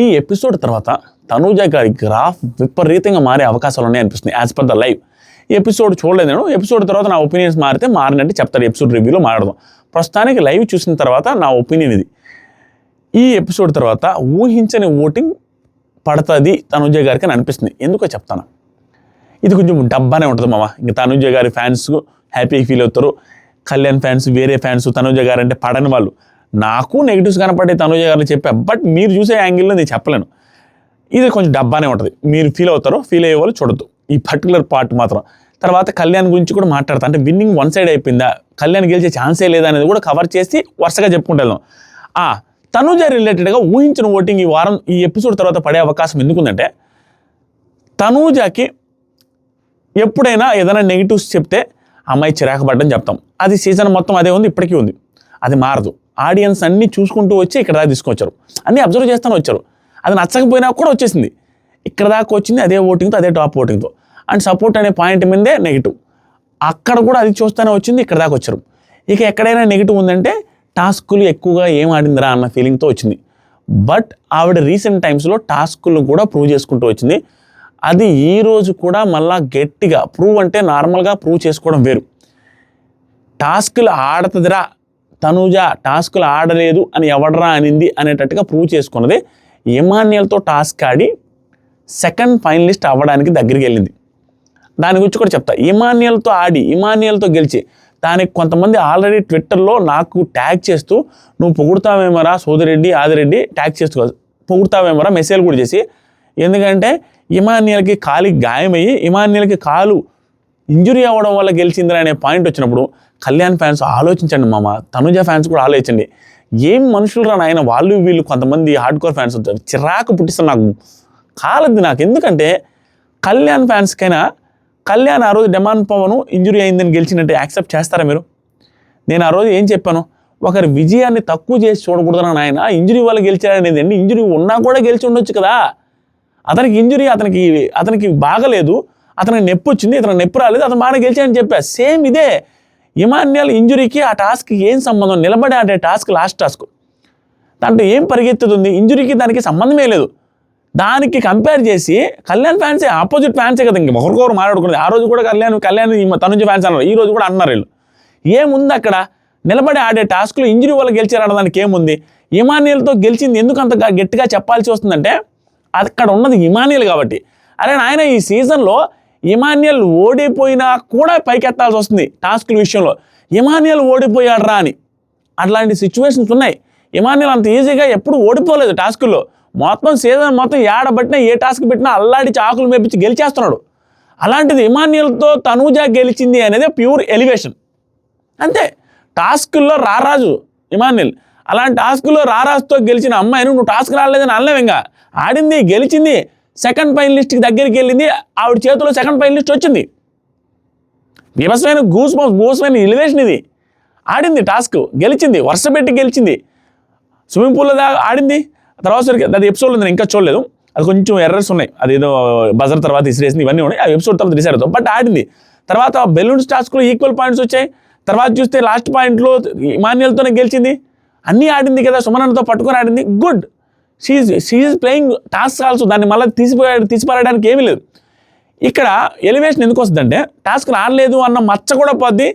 ఈ ఎపిసోడ్ తర్వాత తనుజ గారి గ్రాఫ్ విపరీతంగా మారే అవకాశాలు ఉన్నాయి అనిపిస్తుంది యాజ్ పర్ ద లైవ్. ఈ ఎపిసోడ్ చూడలేదు నేను. ఎపిసోడ్ తర్వాత నా ఒపీనియన్స్ మారినట్టు చెప్తారు, ఎపిసోడ్ రివ్యూలో మాట్లాడదాం. ప్రస్తుతానికి లైవ్ చూసిన తర్వాత నా ఒపీనియన్ ఇది. ఈ ఎపిసోడ్ తర్వాత ఊహించని ఓటింగ్ పడుతుంది తనుజ గారికి అని అనిపిస్తుంది. ఎందుకో చెప్తాను. ఇది కొంచెం డబ్బానే ఉంటుంది మామ. ఇంకా తనుజ గారి ఫ్యాన్స్ హ్యాపీగా ఫీల్ అవుతారు. కళ్యాణ్ ఫ్యాన్స్, వేరే ఫ్యాన్స్ తనుజ గారు అంటే పడని వాళ్ళు. నాకు నెగిటివ్స్ కనపడే తనుజ గారిని చెప్పా, బట్ మీరు చూసే యాంగిల్లో నేను చెప్పలేను. ఇది కొంచెం డబ్బానే ఉంటుంది. మీరు ఫీల్ అవుతారో, ఫీల్ అయ్యే వాళ్ళు చూడొద్దు ఈ పర్టికులర్ పార్ట్ మాత్రం. తర్వాత కళ్యాణ్ గురించి కూడా మాట్లాడతా. అంటే విన్నింగ్ వన్ సైడ్ అయిపోయిందా, కళ్యాణ్ గెలిచే ఛాన్సే లేదా అనేది కూడా కవర్ చేసి వరుసగా చెప్పుకుంటూ వెళ్దాం. తనుజ రిలేటెడ్గా ఊహించిన ఓటింగ్ ఈ ఎపిసోడ్ తర్వాత పడే అవకాశం ఎందుకుందంటే, తనుజకి ఎప్పుడైనా ఏదైనా నెగిటివ్స్ చెప్తే అమ్మాయి చిరాకు పడ్డని చెప్తాం. అది సీజన్ మొత్తం అదే ఉంది, ఇప్పటికీ ఉంది, అది మారదు. ఆడియన్స్ అన్నీ చూసుకుంటూ వచ్చి ఇక్కడ దాకా తీసుకొచ్చారు, అన్నీ అబ్జర్వ్ చేస్తూనే వచ్చారు. అది నచ్చకపోయినా కూడా వచ్చేసింది, ఇక్కడ దాకా వచ్చింది అదే ఓటింగ్తో, అదే టాప్ ఓటింగ్తో. అండ్ సపోర్ట్ అనే పాయింట్ మీదే నెగిటివ్, అక్కడ కూడా అది చూస్తూనే వచ్చింది, ఇక్కడ దాకా వచ్చారు. ఇక ఎక్కడైనా నెగిటివ్ ఉందంటే టాస్కులు ఎక్కువగా ఏం ఆడిందిరా అన్న ఫీలింగ్తో వచ్చింది. బట్ ఆవిడ రీసెంట్ టైమ్స్లో టాస్కులు కూడా ప్రూవ్ చేసుకుంటూ వచ్చింది. అది ఈరోజు కూడా మళ్ళా గట్టిగా ప్రూవ్, అంటే నార్మల్గా ప్రూవ్ చేసుకోవడం వేరు. టాస్కులు ఆడుతుందిరా తనుజ, టాస్కులు ఆడలేదు అని ఎవడరా అనింది అనేటట్టుగా ప్రూవ్ చేసుకున్నది. ఇమాన్యుయల్తో టాస్క్ ఆడి సెకండ్ ఫైనలిస్ట్ అవ్వడానికి దగ్గరికి వెళ్ళింది. దాని గురించి కూడా చెప్తా. ఇమాన్యుయల్తో ఆడి ఇమాన్యుయల్తో గెలిచి, దానికి కొంతమంది ఆల్రెడీ ట్విట్టర్లో నాకు ట్యాగ్ చేస్తూ నువ్వు పొగుడుతావేమరా సోదిరెడ్డి ఆదిరెడ్డి ట్యాగ్ చేస్తూ పొగుడుతావేమరా మెసేజ్ కూడా చేసి, ఎందుకంటే ఇమాన్యుయల్కి కాలికి గాయమయ్యి ఇమాన్యుయల్కి కాలు ఇంజురీ అవ్వడం వల్ల గెలిచిందిరా అనే పాయింట్ వచ్చినప్పుడు కళ్యాణ్ ఫ్యాన్స్ ఆలోచించండి మామ, తనుజ ఫ్యాన్స్ కూడా ఆలోచించండి. ఏం మనుషులు రా నాయన వాళ్ళు వీళ్ళు, కొంతమంది హార్డ్ కోర్ ఫ్యాన్స్ ఉంటారు, చిరాకు పుట్టిస్తారు నాకు, కాలద్ది నాకు. ఎందుకంటే కళ్యాణ్ ఫ్యాన్స్కైనా కళ్యాణ్ ఆ రోజు డెమాన్ పవన్ ఇంజురీ అయిందని గెలిచినట్టే యాక్సెప్ట్ చేస్తారా మీరు? నేను ఆ రోజు ఏం చెప్పాను, ఒకరి విజయాన్ని తక్కువ చేసి చూడకూడదు నాయన. ఇంజురీ వల్ల గెలిచాడనేది అండి, ఇంజురీ ఉన్నా కూడా గెలిచి ఉండొచ్చు కదా. అతనికి ఇంజురీ అతనికి బాగలేదు, అతనికి నొప్పి వచ్చింది, ఇతను నొప్పి రాలేదు, అతను బాగా గెలిచాడని చెప్పా. సేమ్ ఇదే ఇమాన్యుయల్ ఇంజురీకి ఆ టాస్క్కి ఏం సంబంధం? నిలబడే ఆడే టాస్క్ లాస్ట్ టాస్క్, దాంట్లో ఏం పరిగెత్తుతుంది? ఇంజురీకి దానికి సంబంధమే లేదు. దానికి కంపేర్ చేసి కళ్యాణ్ ఫ్యాన్సే, ఆపోజిట్ ఫ్యాన్సే కదా ఇంక ఒకరికొకరు మాట్లాడుకునేది. ఆ రోజు కూడా కళ్యాణ్ తనుజ ఫ్యాన్స్ అన్నారు, ఈ రోజు కూడా అన్నారు వీళ్ళు. ఏముంది అక్కడ? నిలబడి ఆడే టాస్క్లో ఇంజురీ వల్ల గెలిచారనడానికి ఏముంది? ఇమాన్యుయల్తో గెలిచింది ఎందుకు అంత గట్టిగా చెప్పాల్సి వస్తుందంటే, అక్కడ ఉన్నది ఇమాన్యుయల్ కాబట్టి. అరే నాయన, ఈ సీజన్లో ఇమాన్యుయల్ ఓడిపోయినా కూడా పైకెత్తాల్సి వస్తుంది టాస్కుల విషయంలో. ఇమాన్యుయల్ ఓడిపోయాడరా అని అట్లాంటి సిచ్యువేషన్స్ ఉన్నాయి. ఇమాన్యుయల్ అంత ఈజీగా ఎప్పుడు ఓడిపోలేదు టాస్కుల్లో. మొత్తం సీజన్ మొత్తం ఏడబట్టినా ఏ టాస్క్ పెట్టినా అల్లాడి చాకులు మేపించి గెలిచేస్తున్నాడు. అలాంటిది ఇమాన్యుయల్తో తనుజ గెలిచింది అనేది ప్యూర్ ఎలివేషన్ అంతే. టాస్కుల్లో రారాజు ఇమాన్యుయల్. అలాంటి టాస్కుల్లో రారాజుతో గెలిచిన అమ్మాయిని నువ్వు టాస్క్ రాలేదని అనలేవు. ఇంకా ఆడింది, గెలిచింది, సెకండ్ ఫైనలిస్ట్కి దగ్గరికి వెళ్ళింది, ఆవిడ చేతిలో సెకండ్ ఫైనలిస్ట్ వచ్చింది. బీభత్సమైన గూస్మైన ఎలివేషన్ ఇది. ఆడింది, టాస్క్ గెలిచింది, వరుస పెట్టి గెలిచింది, స్విమ్మింగ్ పూల్లో దాకా ఆడింది. తర్వాత అది ఎపిసోడ్లో నేను ఇంకా చూడలేదు, అది కొంచెం ఎర్రర్స్ ఉన్నాయి, అదేదో బజర్ తర్వాత ఇసిరేసింది, ఇవన్నీ ఉన్నాయి. ఆ ఎపిసోడ్ తర్వాత రిసైడ్ అవుతాం. బట్ ఆడింది. తర్వాత బెలూన్స్ టాస్క్లో ఈక్వల్ పాయింట్స్ వచ్చాయి. తర్వాత చూస్తే లాస్ట్ పాయింట్లో ఇమాన్యుయల్తోనే గెలిచింది. అన్నీ ఆడింది కదా, సుమనతో పట్టుకొని ఆడింది. Good, she's playing task also. దాన్ని మళ్ళీ తీసిపారడానికి ఏమీ లేదు. ఇక్కడ ఎలివేషన్ ఎందుకు వస్తుందంటే, టాస్క్ ఆడలేదు అన్న మచ్చ కూడా పోద్ది.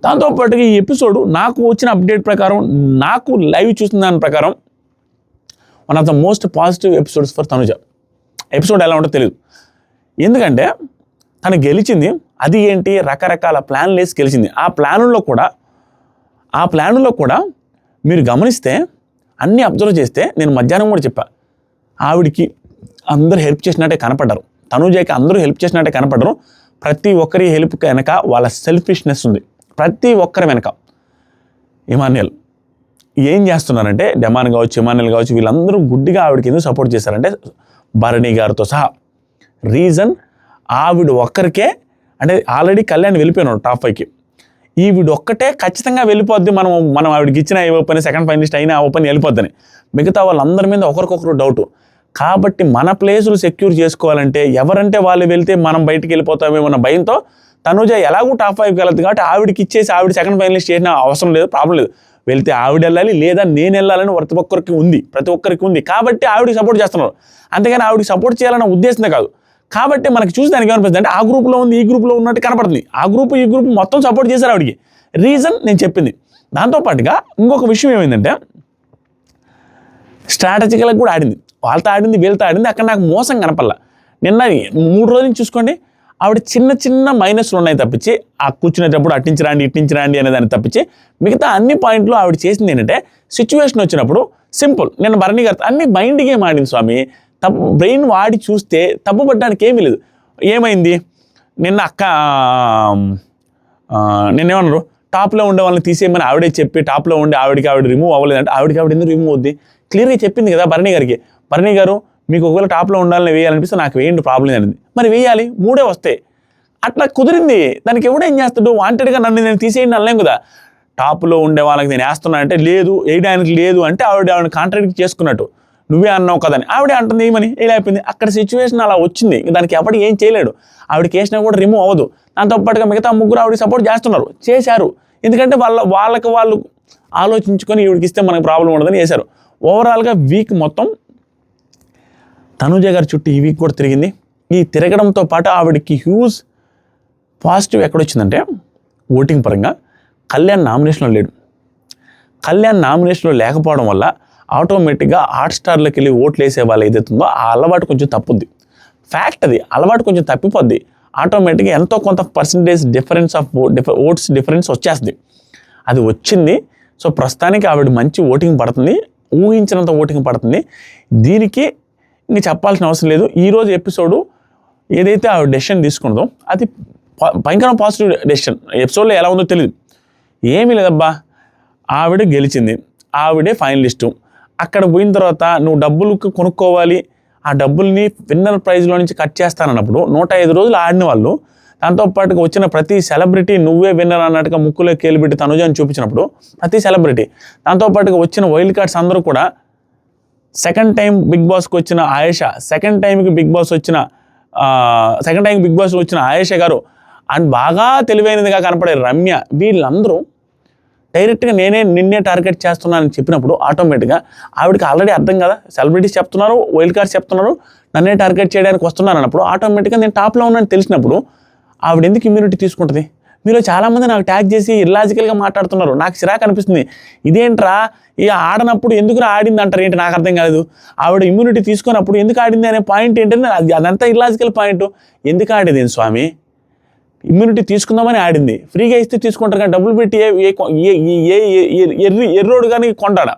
దాంతోపాటు ఈ ఎపిసోడ్ నాకు వచ్చిన అప్డేట్ ప్రకారం, నాకు లైవ్ చూసిన దాని ప్రకారం one of the most positive episodes for Tanuja. Episode ఎలా ఉంటుందో తెలియదు, ఎందుకంటే తను గెలిచింది. అది ఏంటి, రకరకాల ప్లాన్లు వేసి గెలిచింది. ఆ ప్లానుల్లో కూడా మీరు గమనిస్తే, అన్నీ అబ్జర్వ్ చేస్తే, నేను మధ్యాహ్నం కూడా చెప్పా, ఆవిడికి అందరూ హెల్ప్ చేసినట్టే కనపడ్డారు, తనుజకి అందరూ హెల్ప్ చేసినట్టే కనపడ్డారు. ప్రతి ఒక్కరి హెల్ప్ వెనక వాళ్ళ సెల్ఫిష్నెస్ ఉంది, ప్రతి ఒక్కరి వెనక. ఇమాన్యుయల్ ఏం చేస్తున్నారంటే, డెమాన్ కావచ్చు, ఇమాన్యుయల్ కావచ్చు, వీళ్ళందరూ గుడ్డిగా ఆవిడకి ఎందుకు సపోర్ట్ చేశారంటే, భరణి గారితో సహా. రీజన్ ఆవిడ ఒక్కరికే, అంటే ఆల్రెడీ కళ్యాణ్ వెళ్ళిపోయినాడు టాప్ 5కి. ఈవిడ ఒక్కటే ఖచ్చితంగా వెళ్ళిపోద్ది, మనం ఆవిడకి ఇచ్చిన ఓపెన్ సెకండ్ ఫైనలిస్ట్ అయినా ఓపెన్ వెళ్ళిపోద్దని. మిగతా వాళ్ళందరి మీద ఒకరికొకరు డౌటు. కాబట్టి మన ప్లేసులు సెక్యూర్ చేసుకోవాలంటే, ఎవరంటే వాళ్ళు వెళ్తే మనం బయటికి వెళ్ళిపోతామేమో అన్న భయంతో తనుజ ఎలాగూ టాప్ 5కి వెళ్ళదు కాబట్టి ఆవిడకి ఇచ్చేసి ఆవిడ సెకండ్ ఫైనలిస్ట్ చేసిన అవసరం లేదు, ప్రాబ్లం లేదు. వెళ్తే ఆవిడ వెళ్ళాలి, లేదా నేను వెళ్ళాలని ప్రతి ఒక్కరికి ఉంది. కాబట్టి ఆవిడకి సపోర్ట్ చేస్తున్నారు, అంతేగాని ఆవిడకి సపోర్ట్ చేయాలన్న ఉద్దేశమే కాదు. కాబట్టి మనకి చూసి దానికి ఏమనిపిస్తుంది అంటే, ఆ గ్రూప్లో ఉంది, ఈ గ్రూప్లో ఉన్నట్టు కనపడుతుంది. ఆ గ్రూప్ ఈ గ్రూప్ మొత్తం సపోర్ట్ చేశారు ఆవిడికి. రీజన్ నేను చెప్పింది. దాంతోపాటుగా ఇంకొక విషయం ఏమైందంటే, స్ట్రాటజికల్గా కూడా ఆడింది. వాళ్ళతో ఆడింది వీళ్ళతో ఆడింది, అక్కడ నాకు మోసం కనపల్లా. నిన్న 3 రోజులు చూసుకోండి, ఆవిడ చిన్న చిన్న మైనస్లు ఉన్నాయి తప్పించి, ఆ కూర్చునేటప్పుడు అట్టించరాండి ఇట్టించరాండి అనేదాన్ని తప్పించి మిగతా అన్ని పాయింట్లు ఆవిడ చేసింది ఏంటంటే, సిచ్యువేషన్ వచ్చినప్పుడు సింపుల్. నిన్న భరణి గారు అన్ని మైండ్ గేమ్ ఆడింది స్వామి. బ్రెయిన్ వాడి చూస్తే తప్పు పట్టడానికి ఏమీ లేదు. ఏమైంది నిన్న నిన్నేమన్నారు, టాప్లో ఉండే వాళ్ళని తీసేయమని ఆవిడే చెప్పి టాప్లో ఉండే ఆవిడ రిమూవ్ అవ్వలేదంటే ఆవిడ ఎందుకు రిమూవ్ అవుద్ది? క్లియర్గా చెప్పింది కదా భరణి గారికి, భరణి గారు మీకు ఒకవేళ టాప్లో ఉండాలని వేయాలనిపిస్తే నాకు వేయండి ప్రాబ్లం అనేది. మరి వేయాలి, 3 వస్తాయి. అట్లా కుదిరింది. దానికి ఎవడేం చేస్తాడు? వాంటెడ్గా నన్ను నేను తీసేయండి అనలేం కదా. టాప్లో ఉండే వాళ్ళకి నేను వేస్తున్నా అంటే లేదు, వేయడానికి లేదు అంటే ఆవిడని కాంట్రాక్ట్ చేసుకున్నట్టు. నువ్వే అన్నావు కదని ఆవిడే అంటుంది ఏమని ఇలా అయిపోయింది. అక్కడ సిచ్యువేషన్ అలా వచ్చింది, దానికి ఎవడు ఏం చేయలేడు. ఆవిడకి వేసినా కూడా రిమూవ్ అవ్వదు. దాంతో పాటుగా మిగతా 3 ఆవిడకి సపోర్ట్ చేశారు. ఎందుకంటే వాళ్ళకి వాళ్ళు ఆలోచించుకొని ఈవిడికి ఇస్తే మనకు ప్రాబ్లం ఉండదని వేశారు. ఓవరాల్గా వీక్ మొత్తం తనుజ గారి చుట్టూ ఈ వీక్ కూడా తిరిగింది. ఈ తిరగడంతో పాటు ఆవిడకి హ్యూజ్ పాజిటివ్ ఎక్కడొచ్చిందంటే, ఓటింగ్ పరంగా కళ్యాణ్ నామినేషన్లో లేడు. కళ్యాణ్ నామినేషన్లో లేకపోవడం వల్ల ఆటోమేటిక్గా హాట్స్టార్లోకి వెళ్ళి ఓట్లు వేసే వాళ్ళు ఏదైతుందో ఆ అలవాటు కొంచెం తప్పుద్ది. ఫ్యాక్ట్ అది, అలవాటు కొంచెం తప్పిపోద్ది. ఆటోమేటిక్గా ఎంతో కొంత percentage difference of votes difference వచ్చేస్తుంది. అది వచ్చింది. సో ప్రస్తుతానికి ఆవిడ మంచి ఓటింగ్ పడుతుంది, ఊహించినంత ఓటింగ్ పడుతుంది. దీనికి ఇంక చెప్పాల్సిన అవసరం లేదు. ఈరోజు ఎపిసోడు ఏదైతే ఆవిడ డెసిషన్ తీసుకున్నదో అది భయంకర పాజిటివ్ డెసిషన్. ఎపిసోడ్లో ఎలా ఉందో తెలియదు, ఏమీ లేదబ్బా, ఆవిడ గెలిచింది, ఆవిడే ఫైనలిస్టు. అక్కడ పోయిన తర్వాత నువ్వు డబ్బులకు కొనుక్కోవాలి, ఆ డబ్బుల్ని విన్నర్ ప్రైజ్లో నుంచి కట్ చేస్తానన్నప్పుడు 105 రోజులు ఆడిన వాళ్ళు, దాంతోపాటుగా వచ్చిన ప్రతి సెలబ్రిటీ నువ్వే విన్నర్ అన్నట్టుగా ముక్కులో కేలిపెట్టి తనుజాని చూపించినప్పుడు ప్రతి సెలబ్రిటీ, దాంతోపాటుగా వచ్చిన వైల్డ్ కార్డ్స్ అందరూ కూడా సెకండ్ టైం బిగ్ బాస్కి వచ్చిన ఆయేషా, సెకండ్ టైంకి బిగ్ బాస్ వచ్చిన ఆయేషా గారు అండ్ బాగా తెలివైనదిగా కనపడే రమ్య, వీళ్ళందరూ డైరెక్ట్గా నిన్నే టార్గెట్ చేస్తున్నానని చెప్పినప్పుడు ఆటోమేటిక్గా ఆవిడకి ఆల్రెడీ అర్థం కదా, సెలబ్రిటీస్ చెప్తున్నారు, వైల్డ్ కార్డ్స్ చెప్తున్నారు, నన్నే టార్గెట్ చేయడానికి వస్తున్నారు అన్నప్పుడు ఆటోమేటిక్గా నేను టాప్లో ఉన్నానని తెలిసినప్పుడు ఆవిడ ఎందుకు ఇమ్యూనిటీ తీసుకుంటుంది? మీలో చాలామంది నాకు ట్యాగ్ చేసి ఇల్లాజికల్గా మాట్లాడుతున్నారు. నాకు చిరాకు అనిపిస్తుంది. ఇదేంట్రా, ఇక ఆడనప్పుడు ఎందుకు ఆడింది అంటారు ఏంటి, నాకు అర్థం కాలేదు. ఆవిడ ఇమ్యూనిటీ తీసుకున్నప్పుడు ఎందుకు ఆడింది అనే పాయింట్ ఏంటంటే అదంతా ఇల్లాజికల్ పాయింట్. ఎందుకు ఆడేది స్వామి? ఇమ్యూనిటీ తీసుకుందామని ఆడింది. ఫ్రీగా ఇస్తే తీసుకుంటారు కానీ డబ్బులు పెట్టి ఎర్రోడు కానీ కొండాడా?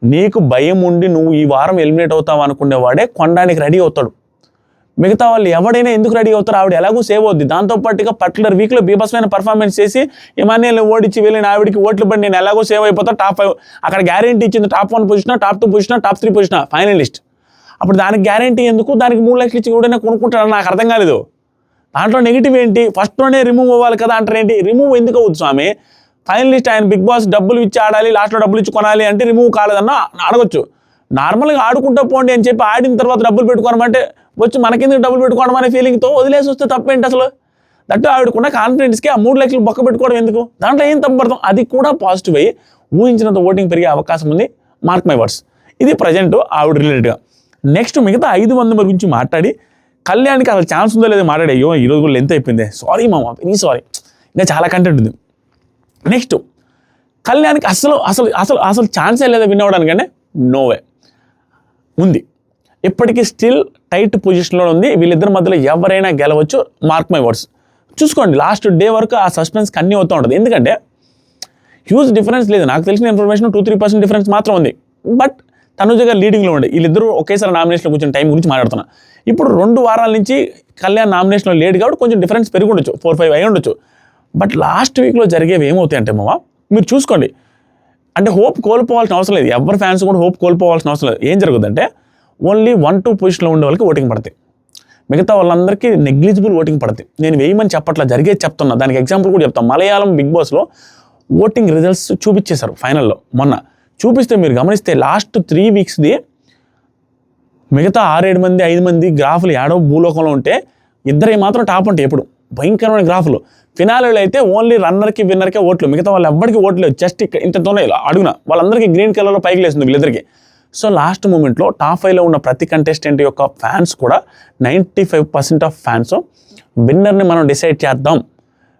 నీకు భయం ఉండి నువ్వు ఈ వారం ఎలిమినేట్ అవుతావు అనుకునేవాడే కొండానికి రెడీ అవుతాడు. మిగతా వాళ్ళు ఎవడైనా ఎందుకు రెడీ అవుతారు? ఆవిడ ఎలాగో సేవ్ అవుద్ది. దాంతోపాటుగా పర్టికులర్ వీక్లో బీభత్సమైన పర్ఫార్మెన్స్ చేసి ఇమాన్యుయల్ని ఓడించి వెళ్ళిన ఆవిడికి ఓట్లు పడి నేను ఎలాగో సేవ్ అయిపోతా, టాప్ 5 అక్కడ గ్యారెంటీ ఇచ్చింది. Top 1 position, top 2 position, top 3 position, finalist. అప్పుడు దానికి గ్యారెంటీ ఎందుకు? దానికి 3 లక్షలు ఇచ్చి కూడా కొనుక్కుంటాడు. నాకు అర్థం కాలేదు. దాంట్లో నెగిటివ్ ఏంటి? ఫస్ట్లోనే రిమూవ్ అవ్వాలి కదా అంటారు ఏంటి? రిమూవ్ ఎందుకు అవుతుంది స్వామి? ఫైనలిస్ట్ ఆయన బిగ్ బాస్ డబ్బులు ఇచ్చి ఆడాలి, లాస్ట్లో డబ్బులు ఇచ్చి కొనాలి అంటే రిమూవ్ కాలేదన్న అడగొచ్చు. నార్మల్గా ఆడుకుంటూ పోండి అని చెప్పి ఆడిన తర్వాత డబ్బులు పెట్టుకోనమంటే వచ్చి మనకెందుకు డబ్బులు పెట్టుకోవడం అనే ఫీలింగ్తో వదిలేసి వస్తే తప్పేంటి అసలు? దట్టు ఆవిడకున్న కాన్ఫిడెన్స్కి ఆ 3 లక్షలు బొక్క పెట్టుకోవడం ఎందుకు? దాంట్లో ఏం తప్పడతాం? అది కూడా పాజిటివ్ అయ్యి ఊహించినంత ఓటింగ్ పెరిగే అవకాశం ఉంది. Mark my words. ఇది ప్రజెంట్ ఆవిడ రిలేటెడ్గా. నెక్స్ట్ మిగతా 5 మంది గురించి మాట్లాడి కళ్యాణ్కి అసలు ఛాన్స్ ఉందో లేదో మాట్లాడే. అయ్యో ఈరోజు కూడా లెంత్ అయిపోయింది, సారీ మామ, వెరీ సారీ, ఇంకా చాలా కంటెంట్ ఉంది. నెక్స్ట్ కళ్యాణ్కి అసలు అసలు అసలు అసలు ఛాన్సే లేదా విన్ అవ్వడానికంటే? నోవే ఉంది. ఇప్పటికీ స్టిల్ టైట్ పొజిషన్లో ఉంది. వీళ్ళిద్దరి మధ్యలో ఎవరైనా గెలవచ్చు. Mark my words. చూసుకోండి, లాస్ట్ డే వరకు ఆ సస్పెన్స్కి అన్నీ అవుతూ ఉంటుంది. ఎందుకంటే హ్యూజ్ డిఫరెన్స్ లేదు. నాకు తెలిసిన ఇన్ఫర్మేషన్ 2-3% డిఫరెన్స్ మాత్రం ఉంది. బట్ తనుజ గారు లీడింగ్లో ఉండే. వీళ్ళిద్దరూ ఒకేసారి నామినేషన్లో కూర్చొని టైం గురించి మాట్లాడుతున్నా. ఇప్పుడు 2 వారాల నుంచి కళ్యాణ్ నామినేషన్లో లేడు కాబట్టి కొంచెం డిఫరెన్స్ పెరిగి ఉండొచ్చు, 4-5 అయి ఉండొచ్చు. బట్ లాస్ట్ వీక్లో జరిగేవి ఏమవుతాయి అంటే మామ మీరు చూసుకోండి. అంటే హోప్ కోల్పోవాల్సిన అవసరం లేదు. ఎవరి ఫ్యాన్స్ కూడా హోప్ కోల్పోవాల్సిన అవసరం లేదు. ఏం జరుగుతుందంటే ఓన్లీ 1-2 పొజిషన్లో ఉండే వాళ్ళకి ఓటింగ్ పడతాయి. మిగతా వాళ్ళందరికీ నెగ్లిజిబుల్ ఓటింగ్ పడతాయి. నేను వేయమని చెప్పట్లా, జరిగేది చెప్తున్నా. దానికి ఎగ్జాంపుల్ కూడా చెప్తాను. మలయాళం బిగ్ బాస్లో ఓటింగ్ రిజల్ట్స్ చూపించేశారు ఫైనల్లో. మొన్న చూపిస్తే మీరు గమనిస్తే లాస్ట్ 3 వీక్స్ది మిగతా 6-7 మంది 5 మంది గ్రాఫులు ఏడో భూలోకంలో ఉంటే ఇద్దరే మాత్రం టాప్ ఉంటాయి. ఎప్పుడు భయంకరమైన గ్రాఫులు. ఫినాలేలో అయితే ఓన్లీ రన్నర్కి విన్నర్కే ఓట్లు, మిగతా వాళ్ళు ఎవ్వరికి ఓట్లు లేవు. జస్ట్ ఇంతతోనే అడుగున వాళ్ళందరికీ గ్రీన్ కలర్లో పైకి లేస్తుంది వీళ్ళిద్దరికి. సో లాస్ట్ మూమెంట్లో టాప్ 5లో ఉన్న ప్రతి కంటెస్టెంట్ యొక్క ఫ్యాన్స్ కూడా 95% ఆఫ్ ఫ్యాన్స్ విన్నర్ని మనం డిసైడ్ చేద్దాం,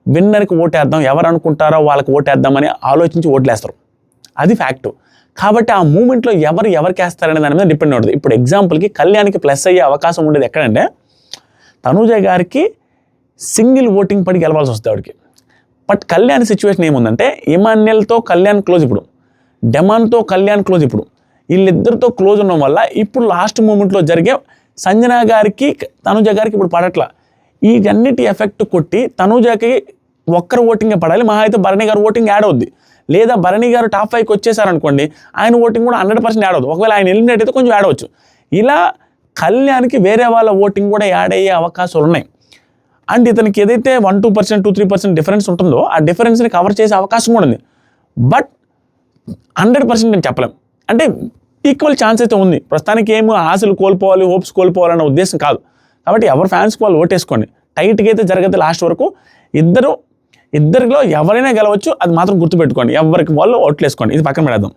విన్నర్కి ఓటేద్దాం, ఎవరు అనుకుంటారో వాళ్ళకి ఓటేద్దామని ఆలోచించి ఓట్లేస్తారు. అది ఫ్యాక్టు. కాబట్టి ఆ మూమెంట్లో ఎవరికి వేస్తారనే దాని మీద డిపెండ్ ఉంటుంది. ఇప్పుడు ఎగ్జాంపుల్కి కళ్యాణ్కి ప్లస్ అయ్యే అవకాశం ఉండేది ఎక్కడంటే తనూజ గారికి సింగిల్ ఓటింగ్ పడి గెలవాల్సి వస్తుంది ఆవిడకి. బట్ కళ్యాణ్ సిచ్యువేషన్ ఏముందంటే ఇమాన్యుయల్తో కళ్యాణ్ క్లోజ్, ఇప్పుడు డెమాన్తో కళ్యాణ్ క్లోజ్, ఇప్పుడు వీళ్ళిద్దరితో క్లోజ్ ఉండడం వల్ల ఇప్పుడు లాస్ట్ మూమెంట్లో జరిగే సంజన గారికి తనూజ గారికి ఇప్పుడు పడట్ల. వీటన్నిటి ఎఫెక్ట్ కొట్టి తనూజకి ఒక్కరు ఓటింగే పడాలి, మహా అయితే భరణి గారు ఓటింగ్ యాడ్ అవుద్ది. లేదా భరణి గారు టాప్ 5కి వచ్చేసారనుకోండి, ఆయన ఓటింగ్ కూడా 100% యాడ్ అవుతుంది. ఒకవేళ ఆయన ఎలిమినేట్ అయితే కొంచెం యాడ్ అవ్వచ్చు. ఇలా కళ్యాణ్కి వేరే వాళ్ళ ఓటింగ్ కూడా యాడ్ అయ్యే అవకాశాలు ఉన్నాయి. అండ్ ఇతనికి ఏదైతే 1-2%, 2-3% డిఫరెన్స్ ఉంటుందో ఆ డిఫరెన్స్ని కవర్ చేసే అవకాశం కూడా ఉంది. బట్ 100% నేను చెప్పలేం. అంటే ఈక్వల్ ఛాన్స్ అయితే ఉంది. ప్రస్తుతానికి ఏమో ఆశలు కోల్పోవాలి, హోప్స్ కోల్పోవాలన్న ఉద్దేశం కాదు. కాబట్టి ఎవరు ఫ్యాన్స్కి వాళ్ళు ఓటేసుకోండి. టైట్గా అయితే జరగదు లాస్ట్ వరకు. ఇద్దరిలో ఎవరైనా గెలవచ్చు, అది మాత్రం గుర్తుపెట్టుకోండి. ఎవరికి వాళ్ళు ఓట్లు వేసుకోండి. ఇది పక్కన పెడదాం.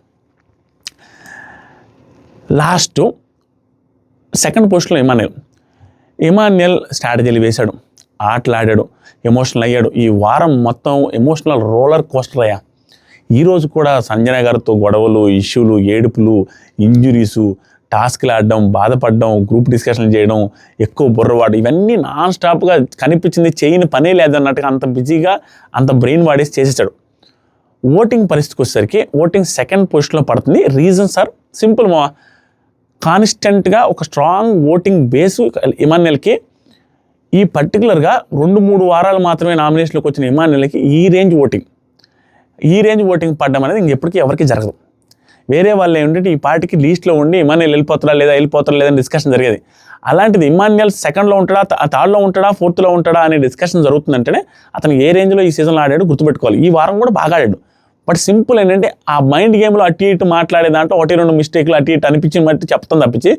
లాస్ట్ సెకండ్ పోస్ట్లో ఇమాన్యుయల్ స్ట్రాటజీలు వేశాడు, ఆటలాడాడు, ఎమోషనల్ అయ్యాడు. ఈ వారం మొత్తం ఎమోషనల్ రోలర్ కోస్టర్ అయ్యా. ఈరోజు కూడా సంజన గారితో గొడవలు, ఇష్యూలు, ఏడుపులు, ఇంజురీసు, టాస్క్లు ఆడడం, బాధపడడం, గ్రూప్ డిస్కషన్లు చేయడం, ఎక్కువ బుర్రవాడు, ఇవన్నీ నాన్ స్టాప్గా కనిపించింది. చేయని పనే లేదన్నట్టుగా అంత బిజీగా అంత బ్రెయిన్ వాడేసి చేసేసాడు. ఓటింగ్ పరిస్థితికి వచ్చేసరికి ఓటింగ్ సెకండ్ పొజిషన్లో పడుతుంది. రీజన్స్ ఆర్ సింపుల్ మా, కాన్స్టెంట్గా ఒక స్ట్రాంగ్ ఓటింగ్ బేసు ఇమాన్యుయల్కి. ఈ పర్టికులర్గా 2-3 వారాలు మాత్రమే నామినేషన్లోకి వచ్చిన ఇమాన్యుయల్కి ఈ రేంజ్ ఓటింగ్ పడ్డం అనేది ఇంకెప్పటికీ ఎవరికి జరగదు. వేరే వాళ్ళు ఏంటంటే ఈ పార్టీకి లీస్ట్లో ఉండి ఇమాన్యుయల్ వెళ్ళిపోతారా లేదని డిస్కషన్ జరిగేది. అలాంటిది ఇమాన్యుయల్ సెకండ్లో ఉంటాడా, థర్డ్లో ఉంటాడా, ఫోర్త్లో ఉంటాడా అనే డిస్కషన్ జరుగుతుందంటేనే అతను ఏ రేంజ్లో ఈ సీజన్లో ఆడాడు గుర్తుపెట్టుకోవాలి. ఈ వారం కూడా బాగా ఆడాడు. బట్ సింపుల్ ఏంటంటే ఆ మైండ్ గేమ్లో అటు ఇటు మాట్లాడే దాంట్లో 1-2 మిస్టేక్లు అటు ఇటు అనిపించిన బట్టి చెప్తాం తప్పించి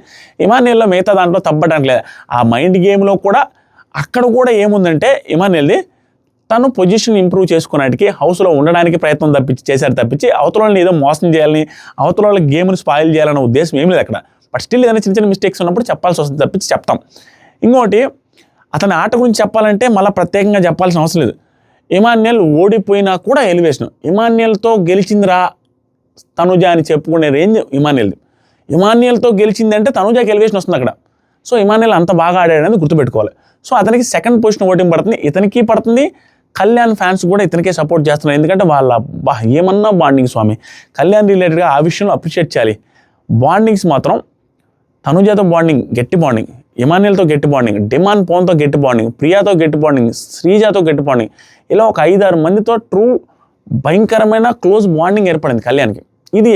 ఇమాన్యుయల్లో మిగతా దాంట్లో తప్పడానికి లేదు. ఆ మైండ్ గేమ్లో కూడా అక్కడ కూడా ఏముందంటే ఇమాన్యుయల్ది తను పొజిషన్ ఇంప్రూవ్ చేసుకున్నట్టుకి హౌస్లో ఉండడానికి ప్రయత్నం చేశారు తప్పించి అవతల వాళ్ళని ఏదో మోసం చేయాలని, అవతల వాళ్ళ గేమ్ని స్పాయిల్ చేయాలన్న ఉద్దేశం ఏం లేదు అక్కడ. బట్ స్టిల్ ఏదైనా చిన్న మిస్టేక్స్ ఉన్నప్పుడు చెప్పాల్సి వస్తుంది తప్పించి చెప్తాం. ఇంకోటి, అతని ఆట గురించి చెప్పాలంటే మళ్ళీ ప్రత్యేకంగా చెప్పాల్సిన అవసరం లేదు. ఇమాన్యుయల్ ఓడిపోయినా కూడా ఎలివేషన్, ఇమాన్యుయల్తో గెలిచిందిరా తనుజ అని చెప్పుకునే రేంజ్ ఇమాన్యుయల్తో గెలిచిందంటే తనుజకి ఎలివేషన్ వస్తుంది అక్కడ. సో ఇమాన్యుయల్ అంత బాగా ఆడాడని గుర్తుపెట్టుకోవాలి. సో అతనికి సెకండ్ పొజిషన్ ఓటింగ్ పడుతుంది, ఇతనికి పడుతుంది. కళ్యాణ్ ఫ్యాన్స్ కూడా ఇతనికే సపోర్ట్ చేస్తున్నారు. ఎందుకంటే వాళ్ళ ఏమన్నా బాండింగ్ స్వామి, కళ్యాణ్ రిలేటెడ్గా ఆ విషయంలో అప్రిషియేట్ చేయాలి. బాండింగ్స్ మాత్రం తనుజతో బాండింగ్, గట్టి బాండింగ్, ఇమాన్యుయల్తో గట్టి బాండింగ్, డిమాన్ పోన్తో గట్టి బాండింగ్, ప్రియాతో గట్టి బాండింగ్, శ్రీజాతో గట్టి బాండింగ్, ఇలా ఒక 5-6 మందితో ట్రూ భయంకరమైన క్లోజ్ బాండింగ్ ఏర్పడింది కళ్యాణ్కి. ఇది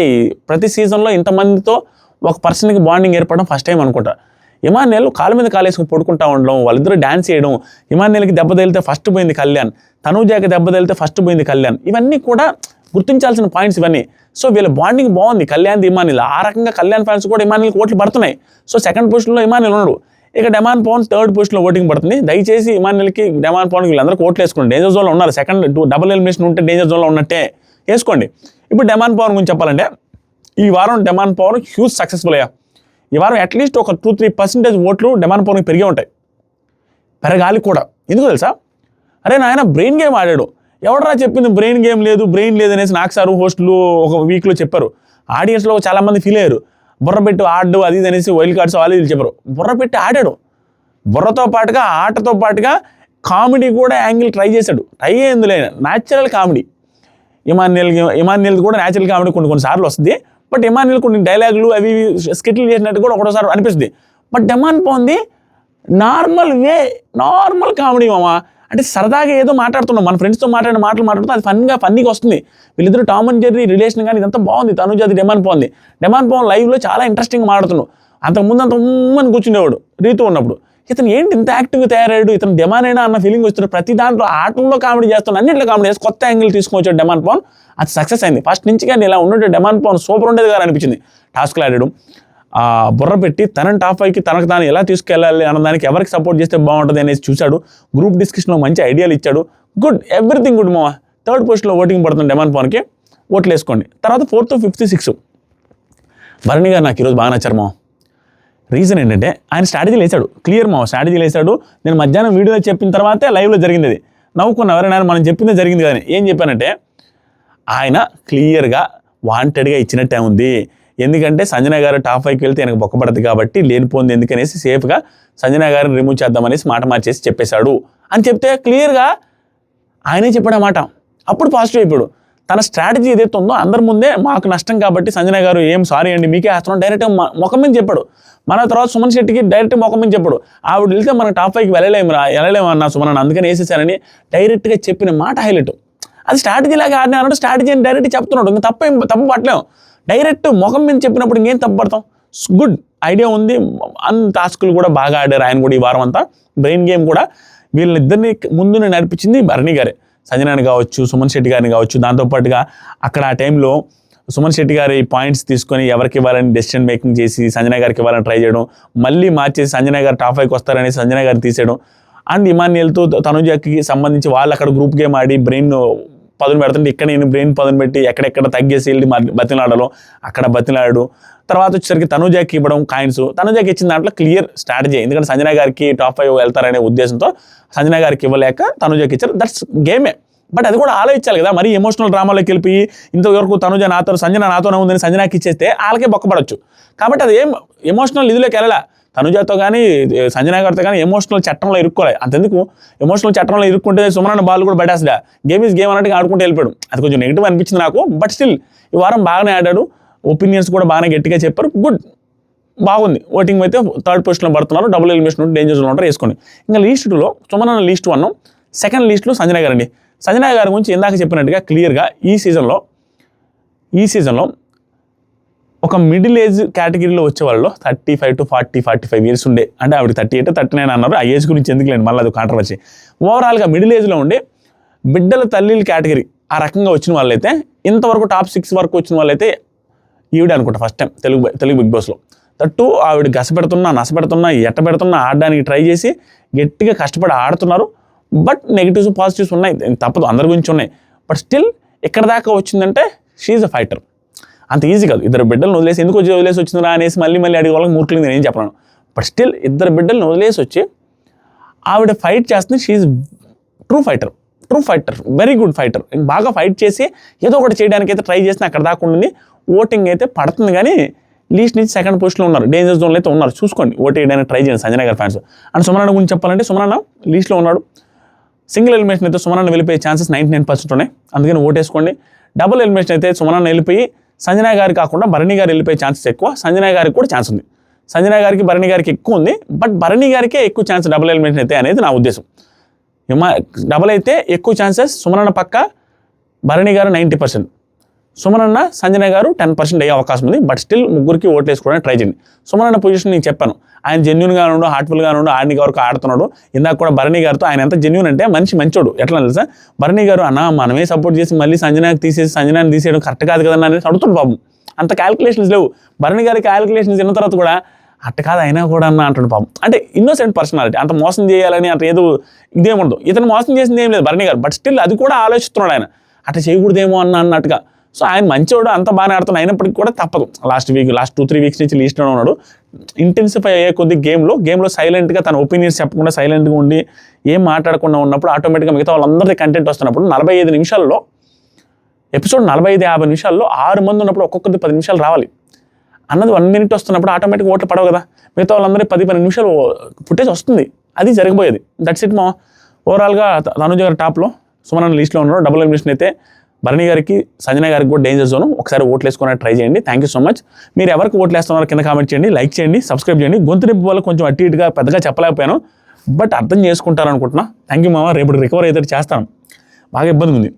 ప్రతి సీజన్లో ఇంతమందితో ఒక పర్సన్కి బాండింగ్ ఏర్పడడం ఫస్ట్ టైం అనుకుంటా. ఇమాన్యుయల్ కాళ్ళ మీద కాలేసుకుని పడుకుంటా ఉండడం, వాళ్ళిద్దరూ డ్యాన్స్ చేయడం, ఇమాన్యుయల్కి దెబ్బ తగిలితే ఫస్ట్ పోయింది కళ్యాణ్, తనూజకి దెబ్బ తగిలితే ఫస్ట్ పోయింది కళ్యాణ్, ఇవన్నీ కూడా గుర్తించాల్సిన పాయింట్స్ ఇవన్నీ. సో వీళ్ళ బాండింగ్ బాగుంది కళ్యాణ్ ఇమాన్యుయల్. ఆ రకంగా కళ్యాణ్ ఫ్యాన్స్ కూడా ఇమాన్యుయల్కి ఓట్లు పడుతున్నాయి. సో సెకండ్ పొజిషన్లో ఇమాన్యుయల్ ఉన్నాడు. ఇక డెమాన్ పవన్ థర్డ్ పొజిషన్లో ఓటింగ్ పడుతుంది. దయచేసి ఇమాన్యుయల్కి, డెమాన్ పవన్కి వీళ్ళందరికీ ఓట్లు వేసుకోండి. డేంజర్ జోన్లో ఉన్నారు. సెకండ్ డబుల్ ఎలిమినేషన్ ఉంటే డేంజర్ జోన్లో ఉన్నట్టే వేసుకోండి. ఇప్పుడు డెమాన్ పవన్ గురించి చెప్పాలంటే ఈ వారం డెమాన్ పవన్ హ్యూజ్ సక్సెస్ఫుల్ అయ్యా. ఈ వారం అట్లీస్ట్ ఒక 2-3% ఓట్లు డెమాన్ పవన్కి పెరిగే ఉంటాయి, పెరగాలి కూడా. ఎందుకు తెలుసా? అరే నాయన బ్రెయిన్ గేమ్ ఆడాడు. ఎవడరా చెప్పింది బ్రెయిన్ గేమ్ లేదు, బ్రెయిన్ లేదు అనేసి నాకు సారు హోస్టులు ఒక వీక్లో చెప్పారు. ఆడియన్స్లో చాలామంది ఫీల్ అయ్యారు. బుర్ర పెట్టి ఆడు అది ఇది అనేసి వైల్డ్ కార్డ్స్ వాళ్ళు వీళ్ళు చెప్పారు. బుర్ర పెట్టి ఆడాడు. బుర్రతో పాటుగా ఆటతో పాటుగా కామెడీ కూడా యాంగిల్ ట్రై చేశాడు. ట్రై అయ్యిందిలే, న్యాచురల్ కామెడీ. ఇమాన్యుయల్ కూడా న్యాచురల్ కామెడీ కొన్నిసార్లు వస్తుంది. బట్ ఇమాన్యుయల్ కొన్ని డైలాగులు అవి స్కిట్లు చేసినట్టు కూడా ఒకటోసారి అనిపిస్తుంది. బట్ డెమాన్ పవన్ది నార్మల్ కామెడీ మామా. అంటే సరదాగా ఏదో మాట్లాడుతున్నాం, మన ఫ్రెండ్స్తో మాట్లాడుతూ అది ఫన్నీగా వస్తుంది. వీళ్ళిద్దరు టామ్ అండ్ జెర్రీ రిలేషన్ కానీ ఇదంతా బాగుంది. తనుజ అది డెమాన్ పవన్ లైవ్లో చాలా ఇంట్రెస్టింగ్ మాట్లాడుతున్నాడు. అంతకుముందు అంత ఉమ్మని కూర్చునేవాడు రీతు ఉన్నప్పుడు. ఇతను ఏంటి ఇంత యాక్టివ్గా తయారయ్యాడు, ఇతను డెమాన్ అయినా అన్న ఫీలింగ్ వస్తున్నాడు. ప్రతి దాంట్లో ఆటంలో కామెడీ చేస్తున్నాడు, అన్నింటిలో కామెడీ చేసి కొత్త యాంగిల్ తీసుకొచ్చాడు డెమాన్ పవన్. అది సక్సెస్ అయింది. ఫస్ట్ నుంచి కానీ ఇలా ఉన్నట్టు డెమాన్ పవన్ సూపర్ ఉండేది గారు అనిపించింది. టాస్క్లు ఆడాడు, బుర్ర పెట్టి తనని టాప్ 5కి తనకు తాను ఎలా తీసుకెళ్ళాలి అన్నదానికి ఎవరికి సపోర్ట్ చేస్తే బాగుంటుంది అనేసి చూశాడు. గ్రూప్ డిస్కషన్లో మంచి ఐడియాలు ఇచ్చాడు. గుడ్, ఎవ్రీథింగ్ గుడ్ మామ. థర్డ్ పొజిషన్లో ఓటింగ్ పడుతుంది డెమాన్ పవన్కి, ఓట్లు వేసుకోండి. తర్వాత 4th, 5th, 6th Bharani garu నాకు ఈరోజు బాగా నచ్చారు మామ. రీజన్ ఏంటంటే ఆయన స్ట్రాటజీలు వేసాడు, క్లియర్ మావ స్ట్రాటజీలు వేసాడు. నేను మధ్యాహ్నం వీడియోలో చెప్పిన తర్వాతే లైవ్లో జరిగింది. అది నవ్వుకున్న ఎవరైనా మనం చెప్పిందే జరిగింది కానీ ఏం చెప్పానంటే ఆయన క్లియర్గా వాంటెడ్గా ఇచ్చినట్టే ఉంది. ఎందుకంటే సంజన గారు టాప్ 5కి వెళ్తే ఆయనకు బొక్కపడదు కాబట్టి లేనిపోయింది ఎందుకనేసి సేఫ్గా సంజన గారిని రిమూవ్ చేద్దామనేసి మాట మార్చేసి చెప్పేశాడు అని చెప్తే క్లియర్గా ఆయనే చెప్పాడు మాట. అప్పుడు పాజిటివ్ అయిపోయాడు. తన స్ట్రాటజీ ఏదైతే ఉందో అందరి ముందే మాకు నష్టం కాబట్టి సంజన గారు ఏం సారీ అండి మీకే వేస్తున్నాం డైరెక్ట్గా ముఖం మీద చెప్పాడు. మన తర్వాత సుమన్ శెట్టికి డైరెక్ట్ ముఖం మీద చెప్పాడు. ఆవిడ వెళ్తే మన టాప్ 5కి వెళ్ళలేము అన్న సుమన్ అందుకని వేసేసారని డైరెక్ట్గా చెప్పిన మాట హైలైట్. అది స్ట్రాటజీ లాగా ఆడినా అన్నట్టు స్ట్రాటజీ అని డైరెక్ట్ చెప్తున్నాడు. ఇంకా తప్పు పట్టలేము. డైరెక్ట్ ముఖం మీద చెప్పినప్పుడు ఇంకేం తప్పు పడతాం. గుడ్ ఐడియా ఉంది. అన్ని టాస్కులు కూడా బాగా ఆడారు ఆయన కూడా ఈ వారం అంతా. బ్రెయిన్ గేమ్ కూడా వీళ్ళిద్దరిని ముందు నడిపించింది భరణి గారే. సంజనాని కావచ్చు, సుమన్ శెట్టి గారిని కావచ్చు. దాంతోపాటుగా అక్కడ ఆ టైంలో సుమన్ శెట్టి గారి పాయింట్స్ తీసుకొని ఎవరికి ఇవ్వాలని డెసిషన్ మేకింగ్ చేసి సంజన గారికి ఇవ్వాలని ట్రై చేయడం, మళ్ళీ మార్చేసి సంజన గారు టాప్ 5కి వస్తారని సంజన గారిని తీసేయడం. అండ్ ఇమాన్యుయల్తో తనుజకి సంబంధించి వాళ్ళు అక్కడ గ్రూప్ గేమ్ ఆడి బ్రెయిన్ పదును పెడుతుంటే ఇక్కడ నేను బ్రెయిన్ పదును పెట్టి ఎక్కడెక్కడ తగ్గేసి వెళ్ళి బతిలాడడం, అక్కడ బతిలాడు. తర్వాత వచ్చేసరికి తనుజకి ఇవ్వడం కాయిన్స్. తనుజకి ఇచ్చిన దాంట్లో క్లియర్ స్ట్రాటజీ. ఎందుకంటే సంజన గారికి టాప్ 5 వెళ్తారనే ఉద్దేశంతో సంజన గారికి ఇవ్వలేక తనుజకి ఇచ్చారు. దట్స్ గేమే. బట్ అది కూడా ఆలోచించాలి కదా. మరి ఎమోషనల్ డ్రామాలోకి వెళ్ళి ఇంతవరకు తనుజ సంజన నాతోనే ఉందని సంజనాకి ఇచ్చేస్తే వాళ్ళకే బొక్కపడవచ్చు. కాబట్టి అది ఏం ఎమోషనల్ ఇదిలోకి వెళ్ళాలి. తనుజతో కానీ సంజన గారితో కానీ ఎమోషనల్ చట్టంలో ఇరుక్కోవాలి. అంతెందుకు ఎమోషనల్ చట్టంలో ఇరుక్కుంటే సుమన్ బాల్ కూడా బయటేస్తా గేమ్ ఈజ్ గేమ్ అన్నట్టుగా ఆడుకుంటూ వెళ్ళిపోయాడు. అది కొంచెం నెగిటివ్ అనిపించింది నాకు. బట్ స్టిల్ ఈ వారం బాగానే ఆడాడు. ఒపీనియన్స్ కూడా బాగానే గట్టిగా చెప్పారు. గుడ్, బాగుంది. ఓటింగ్ అయితే 3rd పొజిషన్లో పడుతున్నారు. డబుల్ ఎలిమినేషన్ డేంజర్ జోన్లో ఉంటారు వేసుకోండి. ఇంకా లీస్ట్ 2లో సుమన్ లీస్ట్ 1, సెకండ్ లీస్ట్లో సంజన గారు అండి. సంజన గారి గురించి ఇందాక చెప్పినట్టుగా క్లియర్గా ఈ సీజన్లో ఒక మిడిల్ ఏజ్ కేటగిరీలో వచ్చే వాళ్ళు 35 to 40, 45 ఇయర్స్ ఉండే, అంటే ఆవిడ 38, 39 అన్నారు. ఆ ఏజ్ గురించి ఎందుకు లేండి, మళ్ళీ అది కాంట్రవర్సీ. ఓవరాల్గా మిడిల్ ఏజ్లో ఉండి బిడ్డల తల్లిల కేటగిరీ ఆ రకంగా వచ్చిన వాళ్ళైతే, ఇంతవరకు టాప్ 6 వరకు వచ్చిన వాళ్ళైతే ఈవిడ అనుకుంటా ఫస్ట్ టైం తెలుగు బిగ్ బాస్లో. తట్టు ఆవిడ నసపెడుతున్నా ఎట్టబెడుతున్నా ఆడడానికి ట్రై చేసి గట్టిగా కష్టపడి ఆడుతున్నారు. బట్ నెగిటివ్స్ పాజిటివ్స్ ఉన్నాయి, తప్పదు, అందరి గురించి ఉన్నాయి. బట్ స్టిల్ ఇక్కడ దాకా వచ్చిందంటే షీఈ్ అ ఫైటర్. అంత ఈజీ కాదు. 2 బిడ్డలను వదిలేసి ఎందుకు వదిలేసి వచ్చిందిరా అనేసి మళ్ళీ అడిగే వాళ్ళకి మూర్ఖులు నేను ఏం చెప్పను. బట్ స్టిల్ 2 బిడ్డలను వదిలేసి వచ్చి ఆవిడ ఫైట్ చేస్తుంది. She's true fighter, very good fighter. బాగా ఫైట్ చేసి ఏదో ఒకటి చేయడానికి అయితే ట్రై చేసిన అక్కడ దాకా ఉండింది. ఓటింగ్ అయితే పడుతుంది కానీ లీస్ట్ నుంచి సెకండ్ పొజిషన్లో ఉన్నారు. డేంజర్ జోన్లో అయితే ఉన్నారు. చూసుకోండి, ఓటు వేయడానికి ట్రై చేయండి సంజన గారి ఫ్యాన్స్. అండ్ సుమన్ గురించి చెప్పాలంటే సుమన్ లీస్ట్లో ఉన్నాడు. సింగిల్ ఎలిమినేషన్ అయితే సుమన్ వెళ్ళిపోయే ఛాన్సెస్ 99% ఉన్నాయి. అందుకని ఓటేసుకోండి. డబుల్ ఎలిమినేషన్ అయితే సుమన్ వెళ్ళిపోయి సంజన గారి కాకుండా భరణి గారు వెళ్ళిపోయే ఛాన్సెస్ ఎక్కువ. సంజన గారికి కూడా ఛాన్స్ ఉంది. సంజన గారికి భరణి గారికి ఎక్కువ ఉంది. బట్ భరణి గారికే ఎక్కువ ఛాన్స్ డబుల్ ఎలిమినేషన్ అయితే అనేది నా ఉద్దేశం. డబుల్ అయితే ఎక్కువ ఛాన్సెస్ సుమన్ పక్క, భరణి గారు 90%, సుమన్ సంజన గారు 10% అయ్యే అవకాశం ఉంది. బట్ స్టిల్ ముగ్గురికి ఓట్లు వేసుకోవడానికి ట్రై చేయండి. సుమన్ పొజిషన్ నేను చెప్పాను, ఆయన జెన్యూన్గా ఉండు, హార్ట్ఫుల్గా ఉండు, ఆడిని వరకు ఆడుతున్నాడు. ఇందాక కూడా భరణి గారితో ఆయన ఎంత జెన్యూన్ అంటే మంచోడు. ఎట్లా తెలుసా, భరణి గారు మనమే సపోర్ట్ చేసి మళ్ళీ సంజనాకి తీసేయడం కరెక్ట్ కాదు కదా అని అడుగుతాడు పాపం. అంత క్యాలిక్యులేషన్స్ లేవు. భరణి గారి క్యాలిక్యులేషన్స్ విన్న తర్వాత కూడా అట్ట కాదు అయినా కూడా అంటాడు పాపం. అంటే ఇన్నోసెంట్ పర్సనాలిటీ, అంత మోసం చేయాలని అంత ఏదో ఇదేముండదు. ఇతను మోసం చేసింది ఏం లేదు భరణి గారు. బట్ స్టిల్ అది కూడా ఆలోచిస్తున్నాడు ఆయన, అట్లా చేయకూడదేమో అన్నట్టుగా. సో ఆయన మంచివాడు, అంత బాగానే ఆడుతున్నాడు. అయినప్పటికీ కూడా తప్పదు. లాస్ట్ 2-3 వీక్స్ నుంచి లీస్ట్లో ఉన్నాడు. ఇంటెన్సిఫై అయ్యే కొద్ది గేమ్లో సైలెంట్గా తన ఒపీనియన్స్ చెప్పకుండా సైలెంట్గా ఉండి ఏం మాట్లాడకుండా ఉన్నప్పుడు ఆటోమేటిక్గా మిగతా వాళ్ళందరికీ కంటెంట్ వస్తున్నప్పుడు 45 నిమిషాల్లో ఎపిసోడ్ 45-50 నిమిషాల్లో 6 మంది ఉన్నప్పుడు ఒక్కొక్కరిది 10 నిమిషాలు రావాలి అన్నది 1 minute వస్తున్నప్పుడు ఆటోమేటిక్గా ఓట్లు పడవు కదా. మిగతా వాళ్ళందరికీ 10-12 నిమిషాలు ఫుటేజ్ వస్తుంది. అది జరిగిపోయేది. దట్స్ ఇట్ మా. ఓవరాల్గా తనుజ గారి టాప్లో, సుమన్ లీస్ట్లో ఉన్నాడు. డబుల్ ఎలిమినేషన్ అయితే భరణి గారికి, సంజన గారికి కూడా డేంజర్ జోన్. ఒకసారి ఓట్లు వేసుకోవడానికి ట్రై చేయండి. Thank you so much. మీరు ఎవరికి ఓట్లు వేస్తున్నారో కింద కామెంట్ చేయండి, లైక్ చేయండి, సబ్స్క్రైబ్ చేయండి. గొంతు నింపు వల్ల కొంచెం అటు ఇటుగా పెద్దగా చెప్పలేకపోయాను, బట్ అర్థం చేసుకుంటారనుకుంటున్నా. థ్యాంక్ యూ మామ. రేపు రికవర్ అయితే చేస్తాను. బాగా ఇబ్బంది ఉంది.